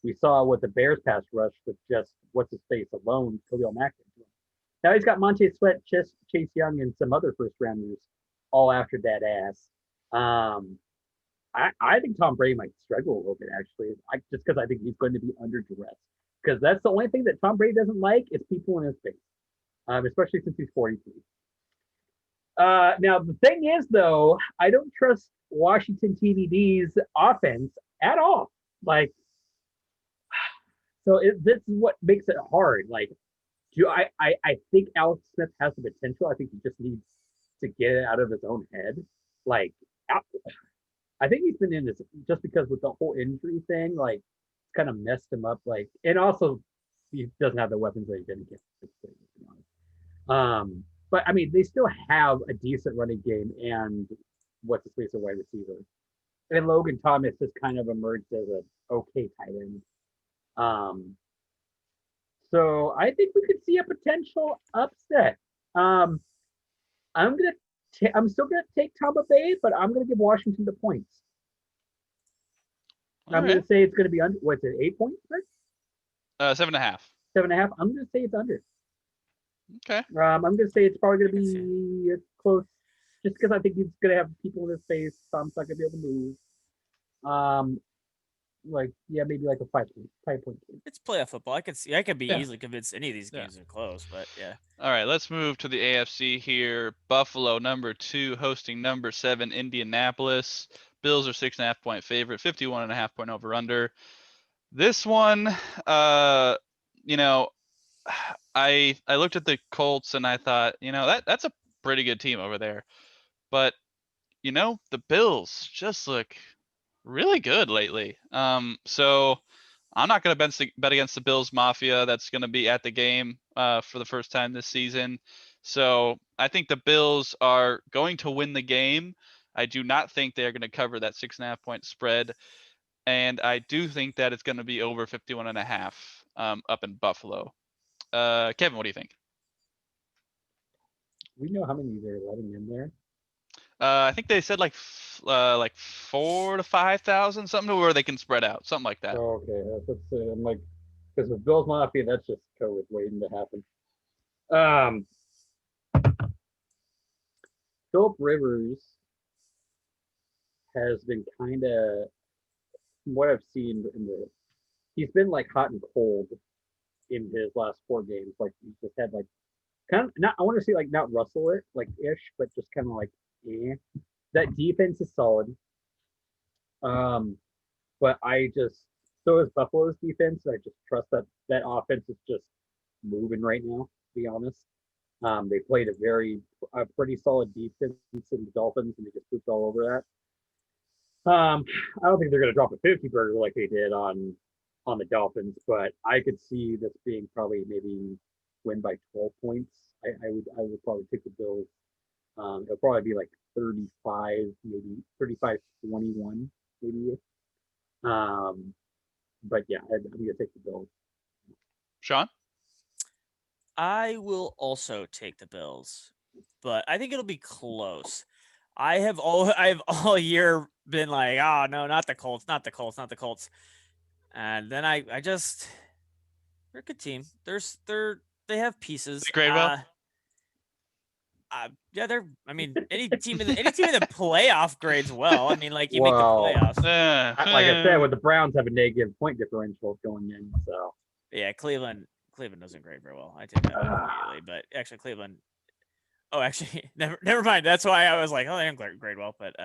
We saw what the Bears pass rush with just what's his face alone, Khalil Mack. Now he's got Monte Sweat, Chase Young, and some other first rounders all after that ass. I think Tom Brady might struggle a little bit actually, just because I think he's going to be under duress. Because that's the only thing that Tom Brady doesn't like is people in his face, especially since he's 43. Now the thing is, though, I don't trust Washington TVD's offense at all. Like, so this is what makes it hard. Like, I think Alex Smith has the potential. I think he just needs to get it out of his own head. Like, I think he's been in this just because with the whole injury thing, like, kind of messed him up. Like, and also he doesn't have the weapons that he didn't get. But I mean, they still have a decent running game and what's his face, a wide receiver. And Logan Thomas has kind of emerged as an okay tight end. So I think we could see a potential upset. I'm still gonna take Tampa Bay, but I'm gonna give Washington the points. I'm gonna say it's gonna be under. What's it? 8 points, right? 7.5. 7.5. I'm gonna say it's under. Okay. I'm gonna say it's probably gonna be close, just because I think he's gonna have people in his face. Tom's not gonna be able to move. Maybe like a 5 point game. It's playoff football. I could be easily convinced any of these games are close, but yeah. All right, let's move to the AFC here. Buffalo, number 2, hosting number 7, Indianapolis. Bills are 6.5 point favorite, 51.5 point over under. This one, I looked at the Colts and I thought, that's a pretty good team over there. But, the Bills just look really good lately. So I'm not going to bet against the Bills Mafia that's going to be at the game for the first time this season. So I think the Bills are going to win the game. I do not think they're going to cover that 6.5 point spread. And I do think that it's going to be over 51.5 up in Buffalo. Kevin, what do you think? We know how many they're letting in there. I think they said like 4,000 to 5,000, something to where they can spread out, something like that. Oh, okay, let's say I'm like, because with Bills Mafia, that's just COVID waiting to happen. Philip Rivers has been kind of, from what I've seen he's been like hot and cold in his last 4 games. Like he's just had like kind of not, I want to say like not rustle it like ish, but just kind of like that defense is solid. But so is Buffalo's defense. I just trust that offense is just moving right now, to be honest. They played a pretty solid defense in the Dolphins, and they just pooped all over that. I don't think they're going to drop a 50 burger like they did on the Dolphins, but I could see this being probably maybe win by 12 points. I would probably take the Bills. It'll probably be like 35, maybe 35-21, maybe. But yeah, I'm gonna take the Bills. Sean? I will also take the Bills, but I think it'll be close. I have all year been like, oh no, not the Colts, not the Colts, not the Colts. And then I just, they're a good team. They have pieces. Great, well. Yeah, any team in the playoff grades well. I mean, like you make the playoffs. Like I said, with the Browns have a negative point differential going in, so yeah, Cleveland doesn't grade very well. I take that immediately, but actually Cleveland. Oh, actually, never mind. That's why I was like, oh, they don't grade well, but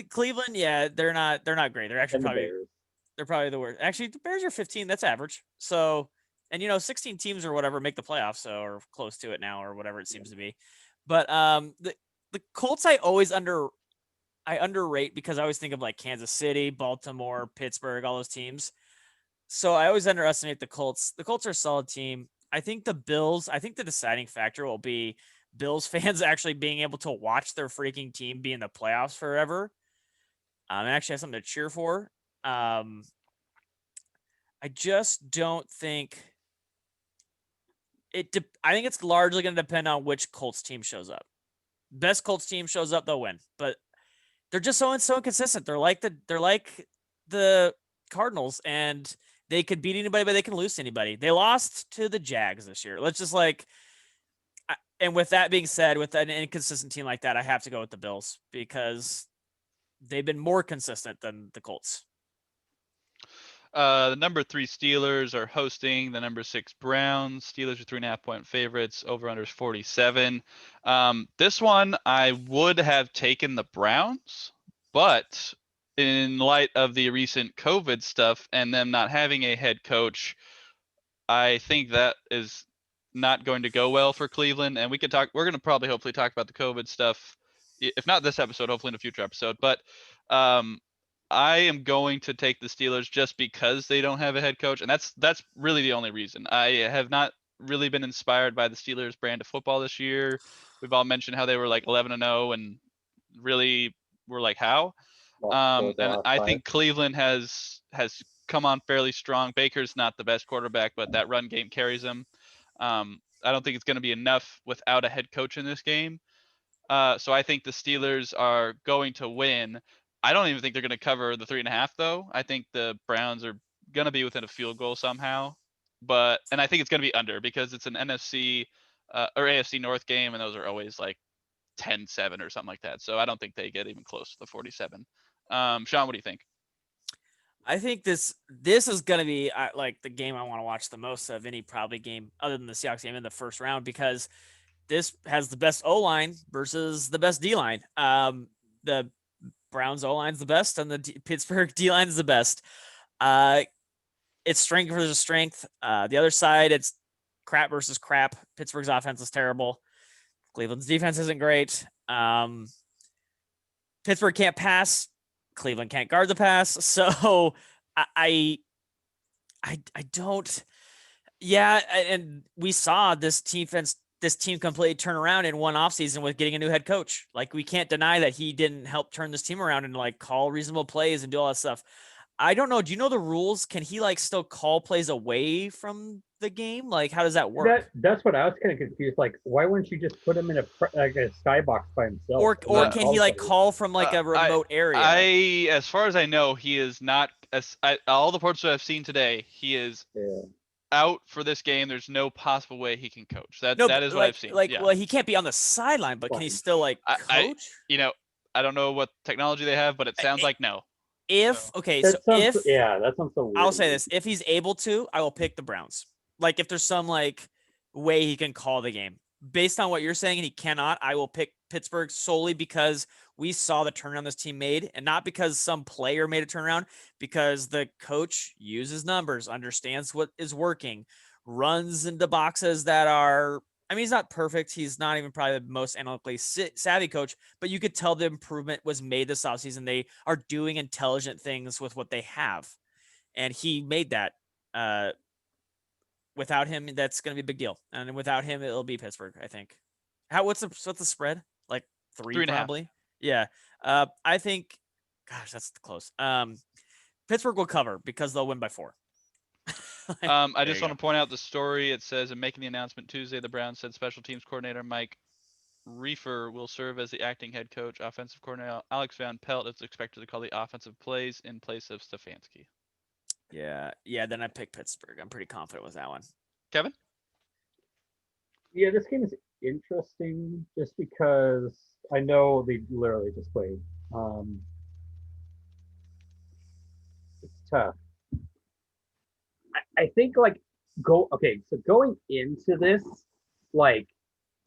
Cleveland, yeah, they're not great. They're actually probably the worst. Actually, the Bears are 15. That's average. So. And 16 teams or whatever make the playoffs, or close to it now, or whatever it seems to be. But the Colts I underrate because I always think of like Kansas City, Baltimore, Pittsburgh, all those teams. So I always underestimate the Colts. The Colts are a solid team. I think the deciding factor will be Bills fans actually being able to watch their freaking team be in the playoffs forever. And actually have something to cheer for. I just don't think. I think it's largely going to depend on which Colts team shows up. Best Colts team shows up, they'll win. But they're just so inconsistent. They're like the Cardinals, and they could beat anybody, but they can lose to anybody. They lost to the Jags this year. Let's just and with that being said, with an inconsistent team like that, I have to go with the Bills because they've been more consistent than the Colts. The number 3 Steelers are hosting the number 6 Browns. Steelers are 3.5-point favorites. Over/under is 47. This one I would have taken the Browns, but in light of the recent COVID stuff and them not having a head coach, I think that is not going to go well for Cleveland. And we're going to probably hopefully talk about the COVID stuff, if not this episode, hopefully in a future episode. But I am going to take the Steelers just because they don't have a head coach, and that's really the only reason. I have not really been inspired by the Steelers brand of football this year. We've all mentioned how they were like 11-0 and really were like how. And I think Cleveland has come on fairly strong. Baker's not the best quarterback, but that run game carries him. I don't think it's going to be enough without a head coach in this game. So I think the Steelers are going to win. I don't even think they're going to cover the 3.5 though. I think the Browns are going to be within a field goal somehow. And I think it's going to be under because it's an NFC or AFC North game, and those are always like 10-7 or something like that. So I don't think they get even close to the 47. Sean, what do you think? I think this is going to be like the game I want to watch the most of any probably game other than the Seahawks game in the first round, because this has the best O-line versus the best D-line. The Browns O-line's the best, and the Pittsburgh D-line is the best. It's strength versus strength. The other side, it's crap versus crap. Pittsburgh's offense is terrible. Cleveland's defense isn't great. Pittsburgh can't pass. Cleveland can't guard the pass. So I don't. Yeah, and we saw this team completely turn around in one offseason with getting a new head coach. Like, we can't deny that he didn't help turn this team around and like call reasonable plays and do all that stuff. I don't know. Do you know the rules? Can he like still call plays away from the game? Like, how does that work? That's what I was kind of confused. Like, why wouldn't you just put him in a skybox by himself? Or can he like call from like a remote area? As far as I know, he is not. All the reports that I've seen today, he is out for this game. There's no possible way he can coach. That is what I've seen. Well, he can't be on the sideline, but can he still like coach? I don't know what technology they have, but it sounds like no. That sounds so weird. I'll say this: if he's able to, I will pick the Browns. Like, if there's some like way he can call the game, based on what you're saying, and he cannot, I will pick Pittsburgh solely because we saw the turnaround this team made, and not because some player made a turnaround, because the coach uses numbers, understands what is working, runs into boxes that are. I mean, he's not perfect. He's not even probably the most analytically savvy coach, but you could tell the improvement was made this offseason. They are doing intelligent things with what they have, and he made that. Without him, that's going to be a big deal, and without him, it'll be Pittsburgh, I think. What's the spread? Like 3 probably. Yeah. I think. Gosh, that's close. Pittsburgh will cover because they'll win by 4. I just want to point out the story. It says, in making the announcement Tuesday, the Browns said special teams coordinator Mike Reefer will serve as the acting head coach. Offensive coordinator Alex Van Pelt is expected to call the offensive plays in place of Stefanski. Yeah. Then I pick Pittsburgh. I'm pretty confident with that one. Kevin? Yeah, this game is interesting just because I know they literally just played. It's tough. I think so going into this, like,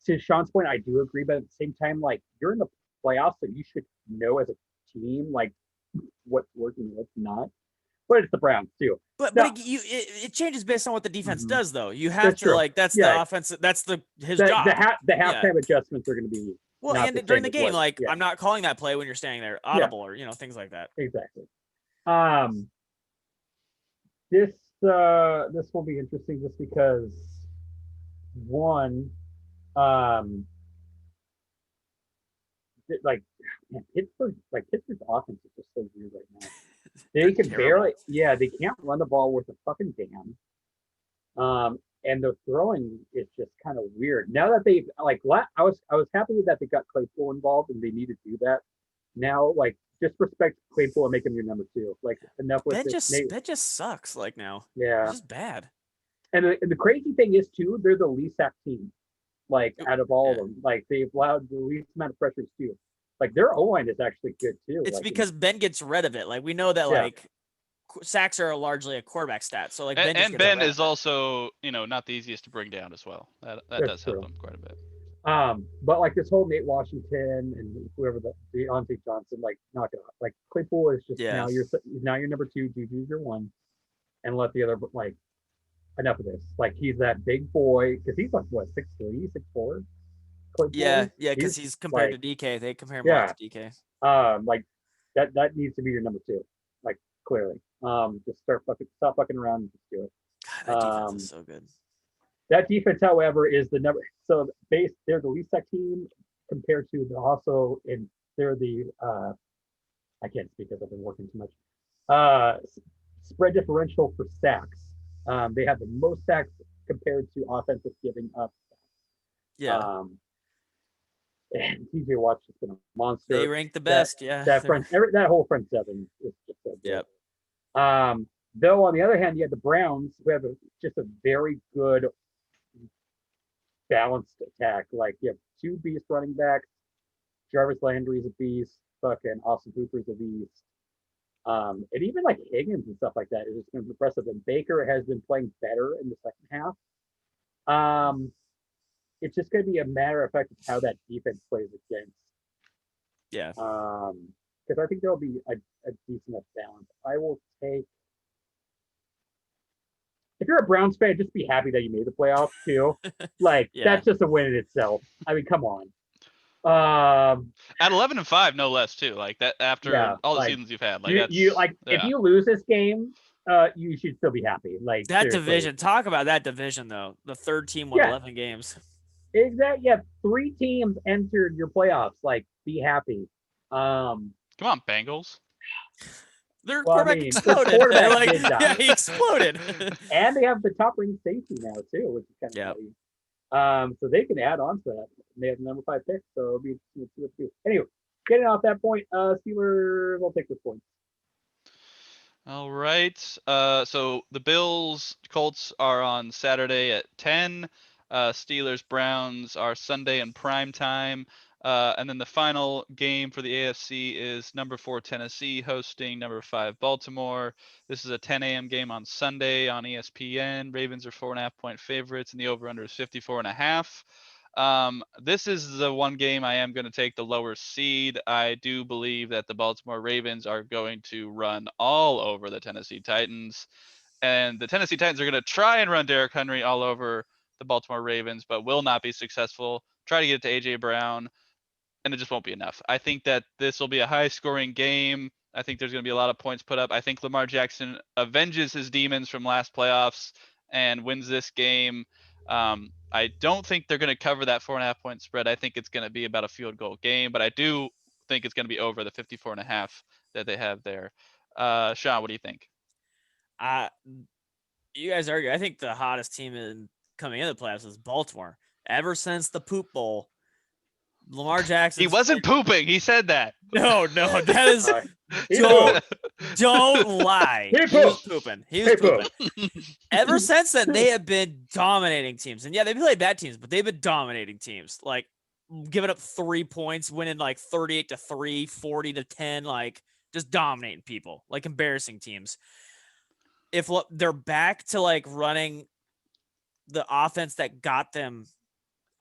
to Sean's point, I do agree, but at the same time, like, you're in the playoffs, so you should know as a team like what's working, what's not. But it's the Browns too. But it changes based on what the defense does, though. You have to like the offense. That's his job. The halftime adjustments are going to be and during the game, I'm not calling that play when you're standing there, audible or things like that. Exactly. This will be interesting just because one, Pittsburgh's offense is just so weird right now. They can they can't run the ball worth a fucking damn. And their throwing is just kind of weird. Now that they've I was happy that they got Claypool involved and they need to do that. now, like, just respect Claypool and make him your number 2. Like, enough with this. Ben just sucks. Like now, Yeah. he's just bad. And the crazy thing is too, they're the least sacked team. Like out of all of them, like they've allowed the least amount of pressures too. Like their O line is actually good too. It's like, because Ben gets rid of it. Like we know that like sacks are largely a quarterback stat. So like Ben just and gets Ben rid is of it. also not the easiest to bring down as well. That does true. help him quite a bit. But like this whole Nate Washington and whoever the Deontay Johnson, like knock it off. Like Claypool is just now your number 2, Juju's your 1, and let the other like enough of this. Like he's that big boy because he's like what 6'3", 6'4". Yeah, because he's compared to DK. They compare him a lot to DK. Like that needs to be your number 2, like clearly. Just stop fucking around and just do it. God, that defense is so good. That defense, however, is the number. So they're the least sack team compared to they're the I can't speak because I've been working too much. Spread differential for sacks. They have the most sacks compared to offensive giving up. Yeah. And TJ Watt's just been a monster. They rank the best. That whole front seven is just so good. Yep. Though on the other hand, you have the Browns who have just a very good balanced attack. Like you have 2 beast running backs. Jarvis Landry's a beast. Fucking Austin Hooper's a beast. And even like Higgins and stuff like that is just been impressive. And Baker has been playing better in the second half. It's just going to be a matter of fact of how that defense plays against. Yeah. Because I think there'll be a decent enough balance. I will take. If you're a Browns fan, just be happy that you made the playoffs too. Like that's just a win in itself. I mean, come on. At 11-5, no less too. Like that after all the seasons you've had. Like if you lose this game, you should still be happy. Like that seriously. division. Talk about that division though. The third team won 11 games. Exactly. Yeah, 3 teams entered your playoffs. Like, be happy. Come on, Bengals. Their quarterback exploded. He exploded. And they have the top ranked safety now too, which is kind of funny. So they can add on to that. They have the number 5 pick, so it'll be 2. Anyway, getting off that point, Steelers will take this point. All right. So the Bills Colts are on Saturday at 10. Steelers Browns are Sunday in prime time. And then the final game for the AFC is number 4 Tennessee hosting number 5 Baltimore. This is a 10 a.m. game on Sunday on ESPN. Ravens are 4.5-point favorites, and the over/under is 54.5. This is the one game I am going to take the lower seed. I do believe that the Baltimore Ravens are going to run all over the Tennessee Titans, and the Tennessee Titans are going to try and run Derrick Henry all over the Baltimore Ravens, but will not be successful. Try to get it to A.J. Brown, and it just won't be enough. I think that this will be a high-scoring game. I think there's going to be a lot of points put up. I think Lamar Jackson avenges his demons from last playoffs and wins this game. I don't think they're going to cover that 4.5-point spread. I think it's going to be about a field goal game, but I do think it's going to be over the 54.5 that they have there. Sean, what do you think? You guys argue. I think the hottest team coming into the playoffs is Baltimore. Ever since the poop bowl, Lamar Jackson. He wasn't pooping. He said that. No, that is. Don't lie. He was pooping. Ever since then, they have been dominating teams. And yeah, they played bad teams, but they've been dominating teams. Like giving up 3 points, winning like 38-3, 40-10, like just dominating people, like embarrassing teams. If they're back to like running the offense that got them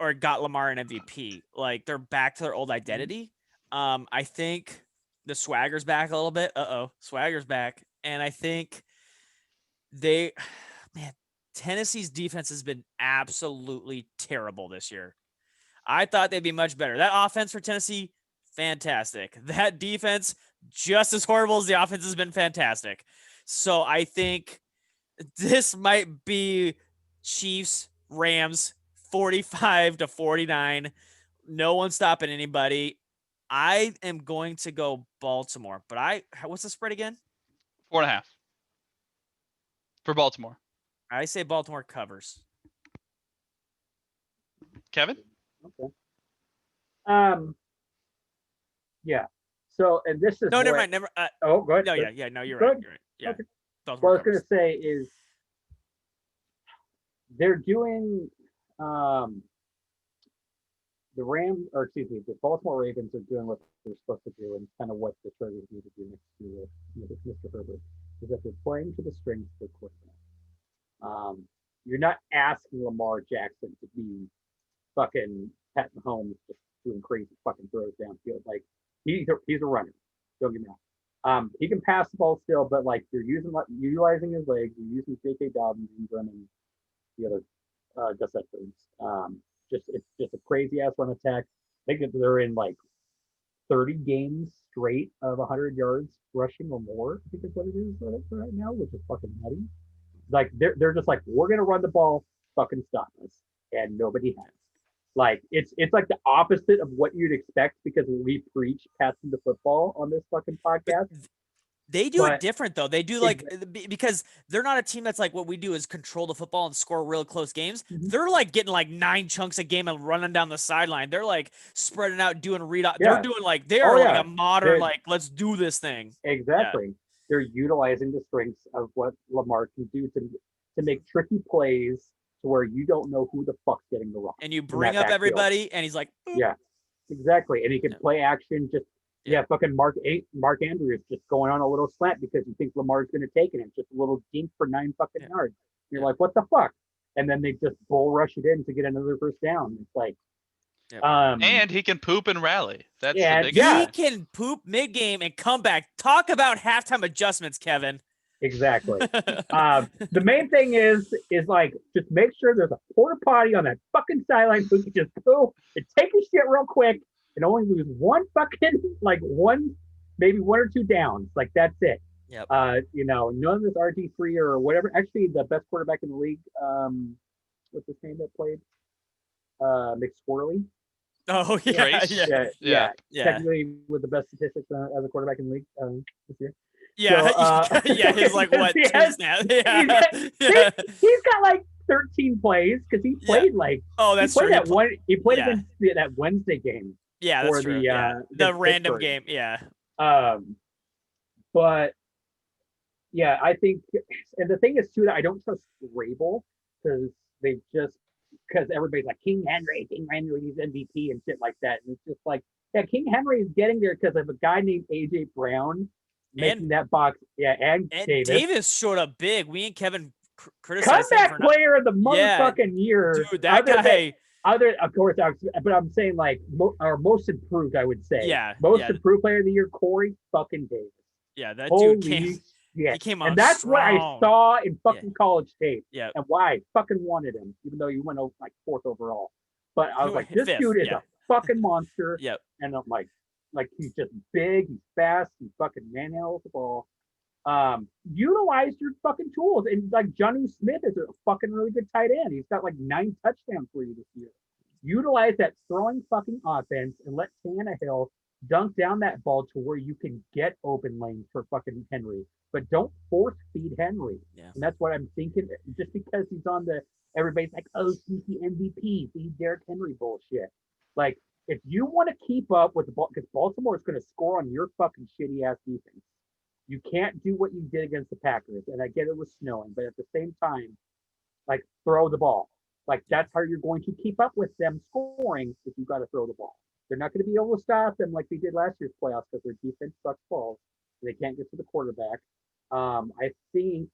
or got Lamar an MVP, like they're back to their old identity. I think the swagger's back a little bit. Swagger's back. And I think Tennessee's defense has been absolutely terrible this year. I thought they'd be much better. That offense for Tennessee, fantastic. That defense, just as horrible as the offense has been fantastic. So I think this might be Chiefs, Rams, 45-49. No one's stopping anybody. I am going to go Baltimore, but what's the spread again? 4.5 for Baltimore. I say Baltimore covers. Kevin? Okay. Yeah. So, and this is No, never what- mind. Never. Oh, go ahead. No, Go yeah, ahead. yeah. No, you're Go right. ahead. You're right. Yeah. Okay. Those What I were was going covers. to say is they're doing the Rams, or excuse me, the Baltimore Ravens are doing what they're supposed to do, and kind of what the Chargers need to do next year with Mr. Herbert is that they're playing to the strengths of the quarterback. You're not asking Lamar Jackson to be fucking Pat Mahomes just doing crazy fucking throws downfield. Like he's a runner. Don't get me wrong. He can pass the ball still, but like you're utilizing his legs, you're using J.K. Dobbins, Ingram, and the other Gus Edwards. It's just a crazy ass run attack. I think that they're in like 30 games straight of 100 yards rushing or more. I think is what it is right now, which is fucking nutty. Like they're just like, we're gonna run the ball, fucking stop us, and nobody has. Like it's like the opposite of what you'd expect because we preach passing the football on this fucking podcast. They do it different though. They do like Exactly. because they're not a team that's like what we do is control the football and score real close games. Mhm. They're like getting like 9 chunks a game and running down the sideline. They're like spreading out, doing read. Yeah. They're doing like they Oh, are like yeah. a modern They're- like let's do this thing. Exactly. They're utilizing the strengths of what Lamar can do to make tricky plays to where you don't know who the fuck's getting the rock. And you in bring that up backfield. everybody, and he's like, "Boop." Yeah, exactly. And he can Yeah. play action. Just fucking Mark Andrews just going on a little slant because you think Lamar's going to take it. And it's just a little dink for 9 fucking yards. You're Yeah. like, what the fuck? And then they just bull rush it in to get another first down. It's like, And he can poop and rally. That's Yeah, the big yeah. He can poop mid game and come back. Talk about halftime adjustments, Kevin. exactly. The main thing is like just make sure there's a porta potty on that fucking sideline so you can just go and take a shit real quick and only lose one fucking maybe 1 or 2 downs. Like that's it. Yep. None of this RG3 or whatever. Actually, the best quarterback in the league, what's his name that played? McSquirrely. Oh yeah, Trace? yeah. Technically with the best statistics as a quarterback in the league this year. Yeah, So, yeah, he's like what? he 2 has- snaps. He's got like 13 plays because he played Oh, that's he played true. that one. He played yeah. against that Wednesday game. Yeah, that's for true. the, yeah. The against random Pittsburgh. game. Yeah. But yeah, I think, and the thing is too that I don't trust Rabel because everybody's like King Henry, he's MVP and shit like that, and it's just like, yeah, King Henry is getting there because of a guy named AJ Brown making that box. Yeah, and Davis showed up big. We and Kevin criticized him comeback for not. player of the motherfucking year. Dude, that guy. Of course, but I'm saying like our most improved, I would say. Yeah, Most improved player of the year, Corey fucking Davis. Yeah, that Holy dude came. shit. He came out And that's what I strong. saw in fucking college tape. Yeah. And why I fucking wanted him, even though he went like 4th overall. But I was like, this 5th, dude is a fucking monster. Yep. And I'm like he's just big, he's fast, he fucking manhandles the ball. Utilize your fucking tools. And like Jonnu Smith is a fucking really good tight end. He's got like 9 touchdowns for you this year. Utilize that throwing fucking offense and let Tannehill dunk down that ball to where you can get open lanes for fucking Henry. But don't force feed Henry. Yeah. And that's what I'm thinking. Just because he's on everybody's like, oh, sneaky MVP, feed Derrick Henry bullshit. Like, if you want to keep up with the ball, because Baltimore is going to score on your fucking shitty ass defense, you can't do what you did against the Packers. And I get it was snowing, but at the same time, like, throw the ball. Like, that's how you're going to keep up with them scoring if you got to throw the ball. They're not going to be able to stop them like they did last year's playoffs because their defense sucks balls. They can't get to the quarterback. I think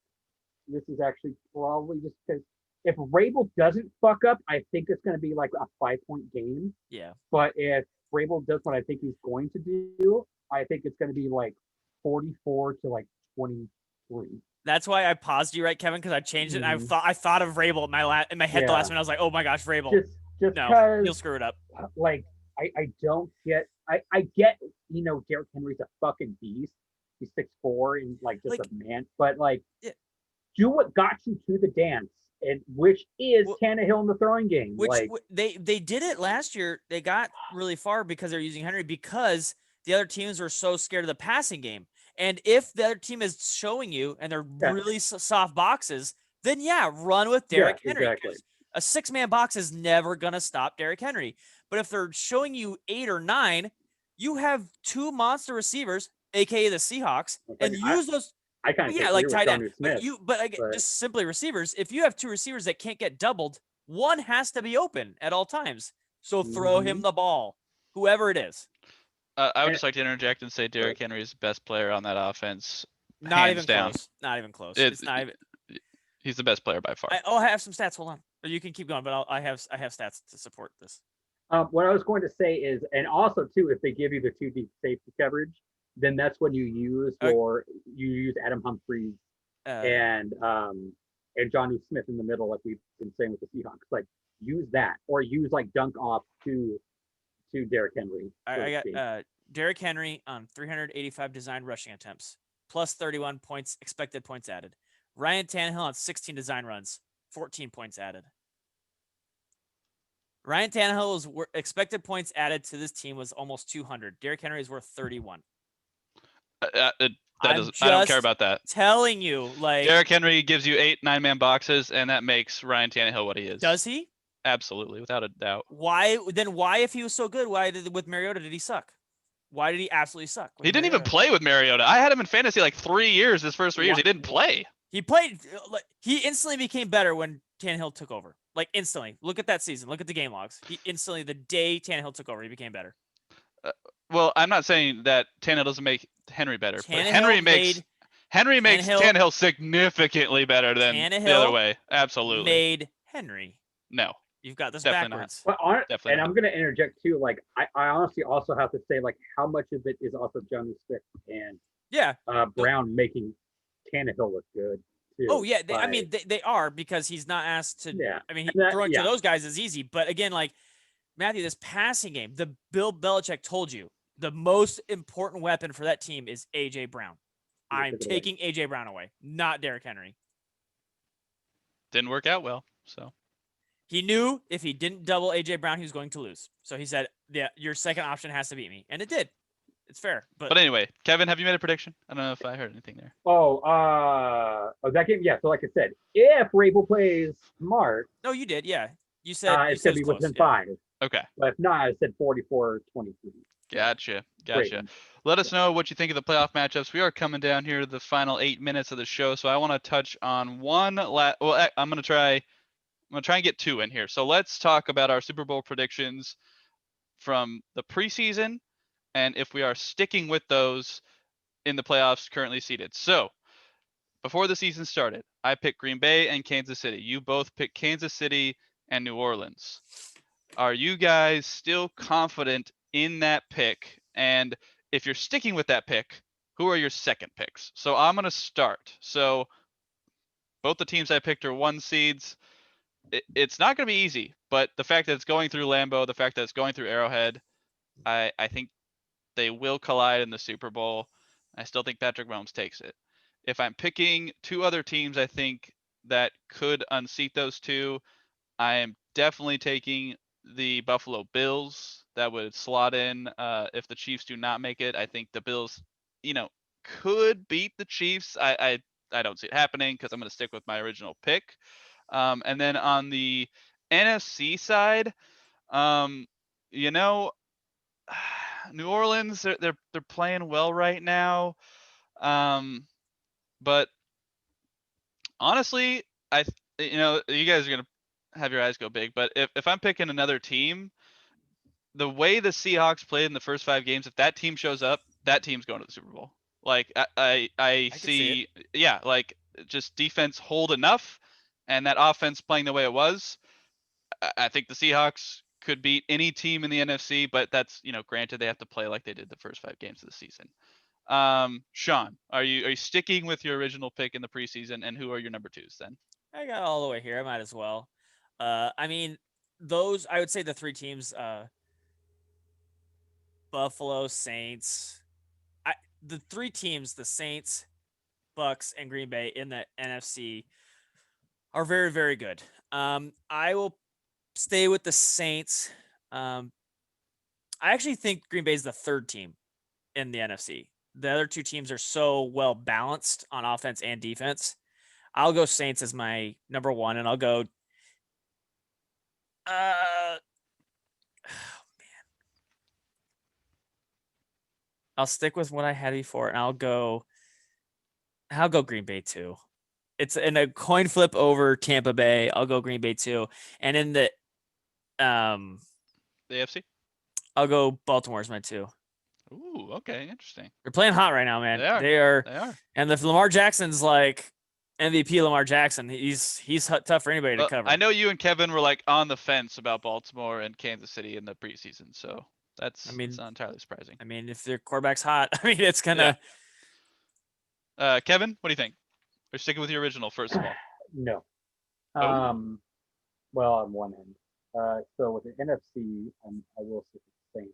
this is actually probably just because if Rabel doesn't fuck up, I think it's going to be like a 5-point game. Yeah. But if Rabel does what I think he's going to do, I think it's going to be like 44 to like 23. That's why I paused you, right, Kevin? Because I changed it. And I thought of Rabel in my head the last minute. I was like, oh my gosh, Rabel. Just no, you'll screw it up. Like I don't get. I get. Derrick Henry's a fucking beast. He's 6'4" and like a man. But like, do what got you to the dance, and which is Tannehill in the throwing game. Which they did it last year. They got really far because they're using Henry because the other teams were so scared of the passing game. And if the other team is showing you and they're really soft boxes, then run with Derrick Henry. Exactly. A 6-man box is never gonna stop Derrick Henry. But if they're showing you 8 or 9, you have 2 monster receivers, aka the Seahawks, and use those. I kind of Yeah, like with tight end. Jonnu Smith. But just simply receivers. If you have 2 receivers that can't get doubled, one has to be open at all times. So throw him the ball, whoever it is. I would just like to interject and say Derrick Henry is the best player on that offense. Not even down. close. Not even close. It's not even. He's the best player by far. I have some stats. Hold on. Or you can keep going, but I have stats to support this. What I was going to say is, and also too, if they give you the 2 deep safety coverage, then that's when you use Adam Humphries and Jonnu Smith in the middle, like we've been saying with the Seahawks. Like use that, or use like dunk off to Derrick Henry. I got Derrick Henry on 385 design rushing attempts, plus 31 points expected points added. Ryan Tannehill on 16 design runs, 14 points added. Ryan Tannehill's expected points added to this team was almost 200. Derrick Henry is worth 31. I don't care about that. Telling you, like Derrick Henry gives you 8 9-man boxes, and that makes Ryan Tannehill what he is. Does he? Absolutely, without a doubt. Why if he was so good, with Mariota did he suck? Why did he absolutely suck? He didn't even play with Mariota. I had him in fantasy like 3 years. His first 3 years, he didn't play. He played. He instantly became better when Tannehill took over. Like instantly. Look at that season. Look at the game logs. He instantly, the day Tannehill took over, he became better. Well, I'm not saying that Tannehill doesn't make Henry better, but Henry makes Tannehill significantly better than the other way. Absolutely. Made Henry. No. You've got this definitely backwards. But I'm going to interject too. Like I honestly also have to say, like, how much of it is also Jonnu Smith and Brown making Tannehill look good too. Oh yeah, they are, because he's not asked to. Yeah. I mean, throwing to those guys is easy, but again, like Matthew, this passing game, the Bill Belichick told you the most important weapon for that team is AJ Brown. I'm taking AJ Brown away, not Derrick Henry. Didn't work out well, so. He knew if he didn't double AJ Brown, he was going to lose. So he said, "Yeah, your second option has to beat me," and it did. It's fair. But anyway, Kevin, have you made a prediction? I don't know if I heard anything there. That game, yeah. So like I said, if Rabel plays smart, no, you did, yeah. You said it's gonna be within 5. Okay. But if not, I said 44-23. Gotcha. Let us know what you think of the playoff matchups. We are coming down here to the final 8 minutes of the show, so I want to touch on one I'm gonna try and get 2 in here. So let's talk about our Super Bowl predictions from the preseason, and if we are sticking with those in the playoffs currently seeded. So before the season started, I picked Green Bay and Kansas City. You both picked Kansas City and New Orleans. Are you guys still confident in that pick? And if you're sticking with that pick, who are your second picks? So I'm going to start. So both the teams I picked are 1 seeds. It's not going to be easy, but the fact that it's going through Lambeau, the fact that it's going through Arrowhead, I think they will collide in the Super Bowl. I still think Patrick Mahomes takes it. If I'm picking 2 other teams, I think that could unseat those 2. I am definitely taking the Buffalo Bills. That would slot in if the Chiefs do not make it. I think the Bills, could beat the Chiefs. I don't see it happening because I'm going to stick with my original pick. And then on the NFC side, New Orleans, they're playing well right now. But honestly, you guys are gonna have your eyes go big. But if I'm picking another team, the way the Seahawks played in the first 5 games, if that team shows up, that team's going to the Super Bowl. Like I see, like just defense hold enough, and that offense playing the way it was. I think the Seahawks could beat any team in the NFC, but that's, granted they have to play like they did the first 5 games of the season. Sean, are you sticking with your original pick in the preseason, and who are your number 2s then? I got all the way here. I might as well. I mean, I would say the 3 teams, Buffalo, Saints. The 3 teams, the Saints, Bucks, and Green Bay in the NFC are very, very good. I will stay with the Saints. I actually think Green Bay is the 3rd team in the NFC. The other 2 teams are so well balanced on offense and defense. I'll go Saints as my number 1, and I'll go. Oh man, I'll stick with what I had before, and I'll go Green Bay too. It's in a coin flip over Tampa Bay. I'll go Green Bay too. And in the The AFC. I'll go Baltimore as my 2. Ooh, okay, interesting. They're playing hot right now, man. They are. They are. They are. And if Lamar Jackson's like MVP Lamar Jackson, he's tough for anybody to cover. I know you and Kevin were like on the fence about Baltimore and Kansas City in the preseason, so that's it's not entirely surprising. I mean, if their quarterback's hot, I mean, it's gonna. Yeah. Kevin, what do you think? We're sticking with your original first of all. No. Oh. Well, on one end. So with the NFC, I will stick with the Saints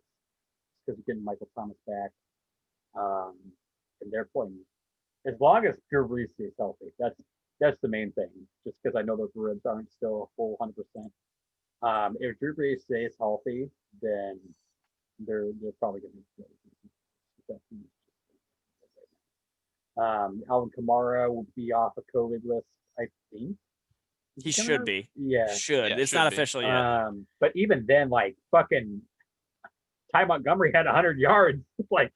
because you're getting Michael Thomas back. And they're playing as long as Drew Brees stays healthy. That's the main thing. Just because I know those ribs aren't still a full 100%. If Drew Brees stays healthy, then they're probably going to be Alvin Kamara will be off a COVID list, I think. He should be. Yeah. Should. Yeah, It's should not be. official yet. But even then, like fucking Ty Montgomery had 100 yards. Like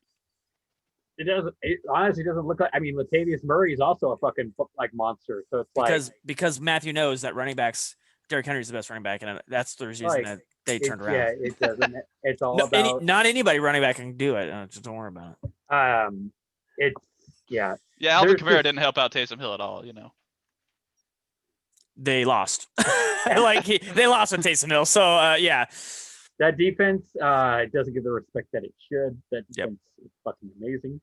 it honestly doesn't look like. I mean, Latavius Murray is also a fucking like monster. So it's because Matthew knows that running backs, Derrick Henry's the best running back, and that's the reason that they turned around. Yeah, it doesn't. It's all about not anybody running back can do it. Just don't worry about it. It's yeah. Yeah, Alvin Kamara didn't help out Taysom Hill at all. They lost. They lost with Taysom Hill. So yeah. That defense doesn't get the respect that it should. That defense is fucking amazing.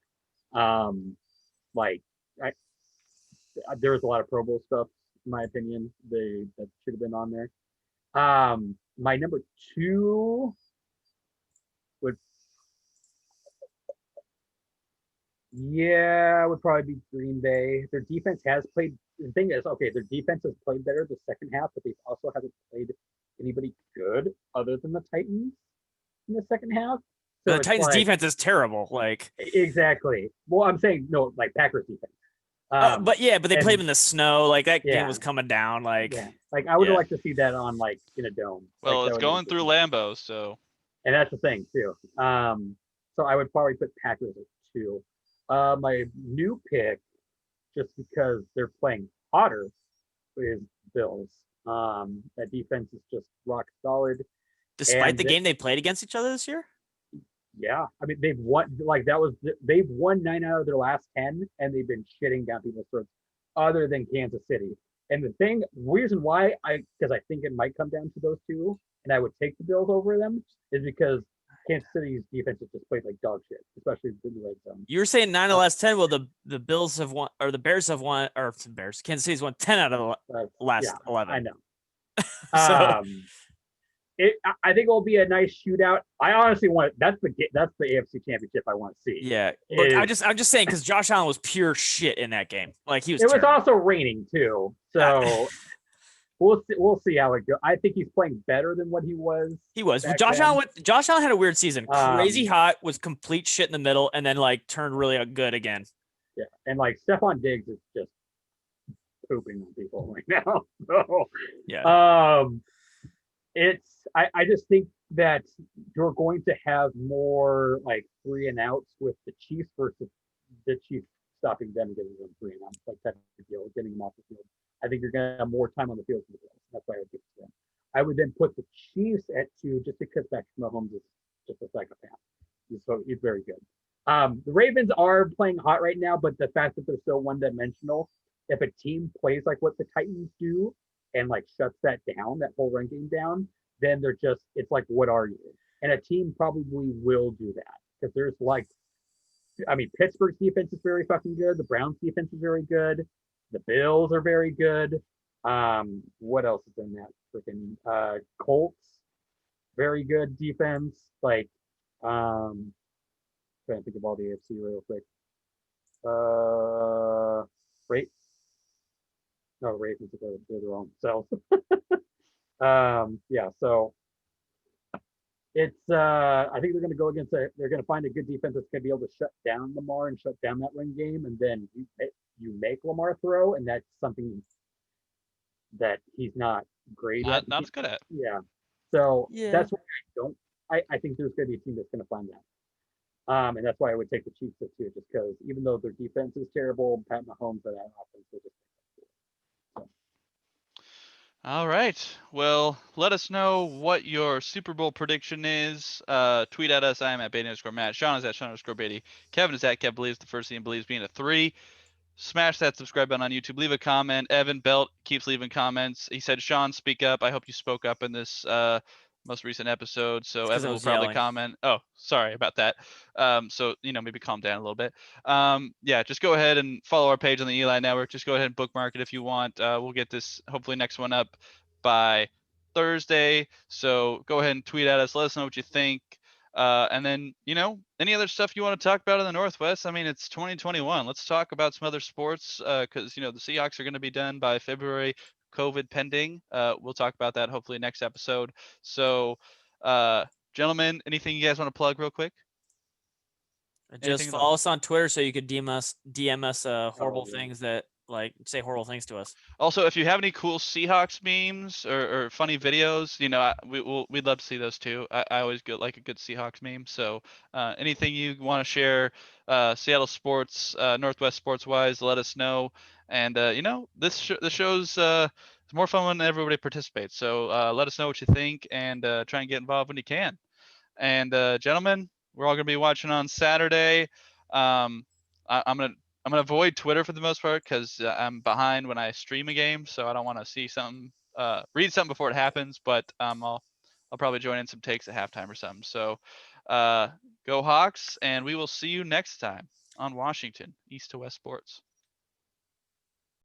There was a lot of Pro Bowl stuff, in my opinion. That should have been on there. My number 2 would probably be Green Bay. Their defense has played. The thing is, their defense has played better the second half, but they also haven't played anybody good other than the Titans in the second half. So the Titans defense is terrible. Exactly. Well, I'm saying no, like Packers defense. But they played in the snow. Like that game was coming down. I would like to see that on in a dome. Well, it's going through Lambeau, so. And that's the thing too. So I would probably put Packers at 2. My new pick, just because they're playing hotter, is Bills. That defense is just rock solid. Despite the game they played against each other this year? Yeah. I mean, they've won they've won 9 out of their last 10, and they've been shitting down people's throats other than Kansas City. And the reason why because I think it might come down to those two, and I would take the Bills over them, is because Kansas City's defense has just played like dog shit, especially in the red zone. You were saying 9 of the last 10. Well, the Bills have won, or the Bears have won, or the Bears. Kansas City's won 10 out of the last 11. I know. I think it will be a nice shootout. I honestly want that's the AFC Championship I want to see. Yeah, look, I'm just saying because Josh Allen was pure shit in that game. Like he was. It was also raining too, so. We'll see how it goes. I think he's playing better than what he was. He was. Josh Allen had a weird season. Crazy hot, was complete shit in the middle, and then turned really good again. Yeah, and Stephon Diggs is just pooping on people right now. So, yeah. I just think that you're going to have more 3 and outs with the Chiefs versus the Chiefs stopping them getting them 3 and outs, type of deal, getting them off the field. I think you're going to have more time on the field for the Bills. That's why I would give it to them. I would then put the Chiefs at 2 just because Patrick Mahomes is just a psychopath. So he's very good. The Ravens are playing hot right now, but the fact that they're so one-dimensional, if a team plays like what the Titans do and shuts that down, that whole run game down, then they're just, it's like, what are you? And a team probably will do that because there's Pittsburgh's defense is very fucking good. The Browns defense is very good. The Bills are very good. What else is in that freaking Colts? Very good defense. Trying to think of all the AFC real quick. Ravens they're their own selves. So it's I think they're going to go against they're going to find a good defense that's going to be able to shut down Lamar and shut down that run game, and then you make Lamar throw, and that's something that he's not great at. Not as good at. Yeah. So that's why I think there's going to be a team that's going to find that. And that's why I would take the Chiefs at 2, just because even though their defense is terrible, Pat Mahomes and that offense will just. All right. Well, let us know what your Super Bowl prediction is. Tweet at us. I am at Beatty_Matt. Sean is at Sean_Beatty. Kevin is at Kev Believes. The first thing he believes being a 3. Smash that subscribe button on YouTube. Leave a comment. Evan Belt keeps leaving comments. He said, Sean, speak up. I hope you spoke up in this most recent episode. So 'cause I Evan will was probably yelling. comment. Oh, sorry about that. So, maybe calm down a little bit. Yeah, just go ahead and follow our page on the Eli Network. Just go ahead and bookmark it if you want. We'll get this, hopefully, next one up by Thursday. So go ahead and tweet at us. Let us know what you think. And then, any other stuff you want to talk about in the Northwest? I mean, it's 2021. Let's talk about some other sports because, the Seahawks are going to be done by February, COVID pending. We'll talk about that hopefully next episode. So, gentlemen, anything you guys want to plug real quick? Just Anything follow else? us on Twitter so you could DM us horrible yeah. things that say horrible things to us. Also, if you have any cool Seahawks memes or funny videos, we'd love to see those too. I always get like a good Seahawks meme. So anything you want to share, Seattle sports, Northwest sports wise, let us know. And the show's more fun when everybody participates. So let us know what you think and try and get involved when you can. And gentlemen, we're all gonna be watching on Saturday. Um, I'm gonna avoid Twitter for the most part because I'm behind when I stream a game, so I don't want to see something, read something before it happens. But I'll probably join in some takes at halftime or something. So go Hawks, and we will see you next time on Washington East to West Sports.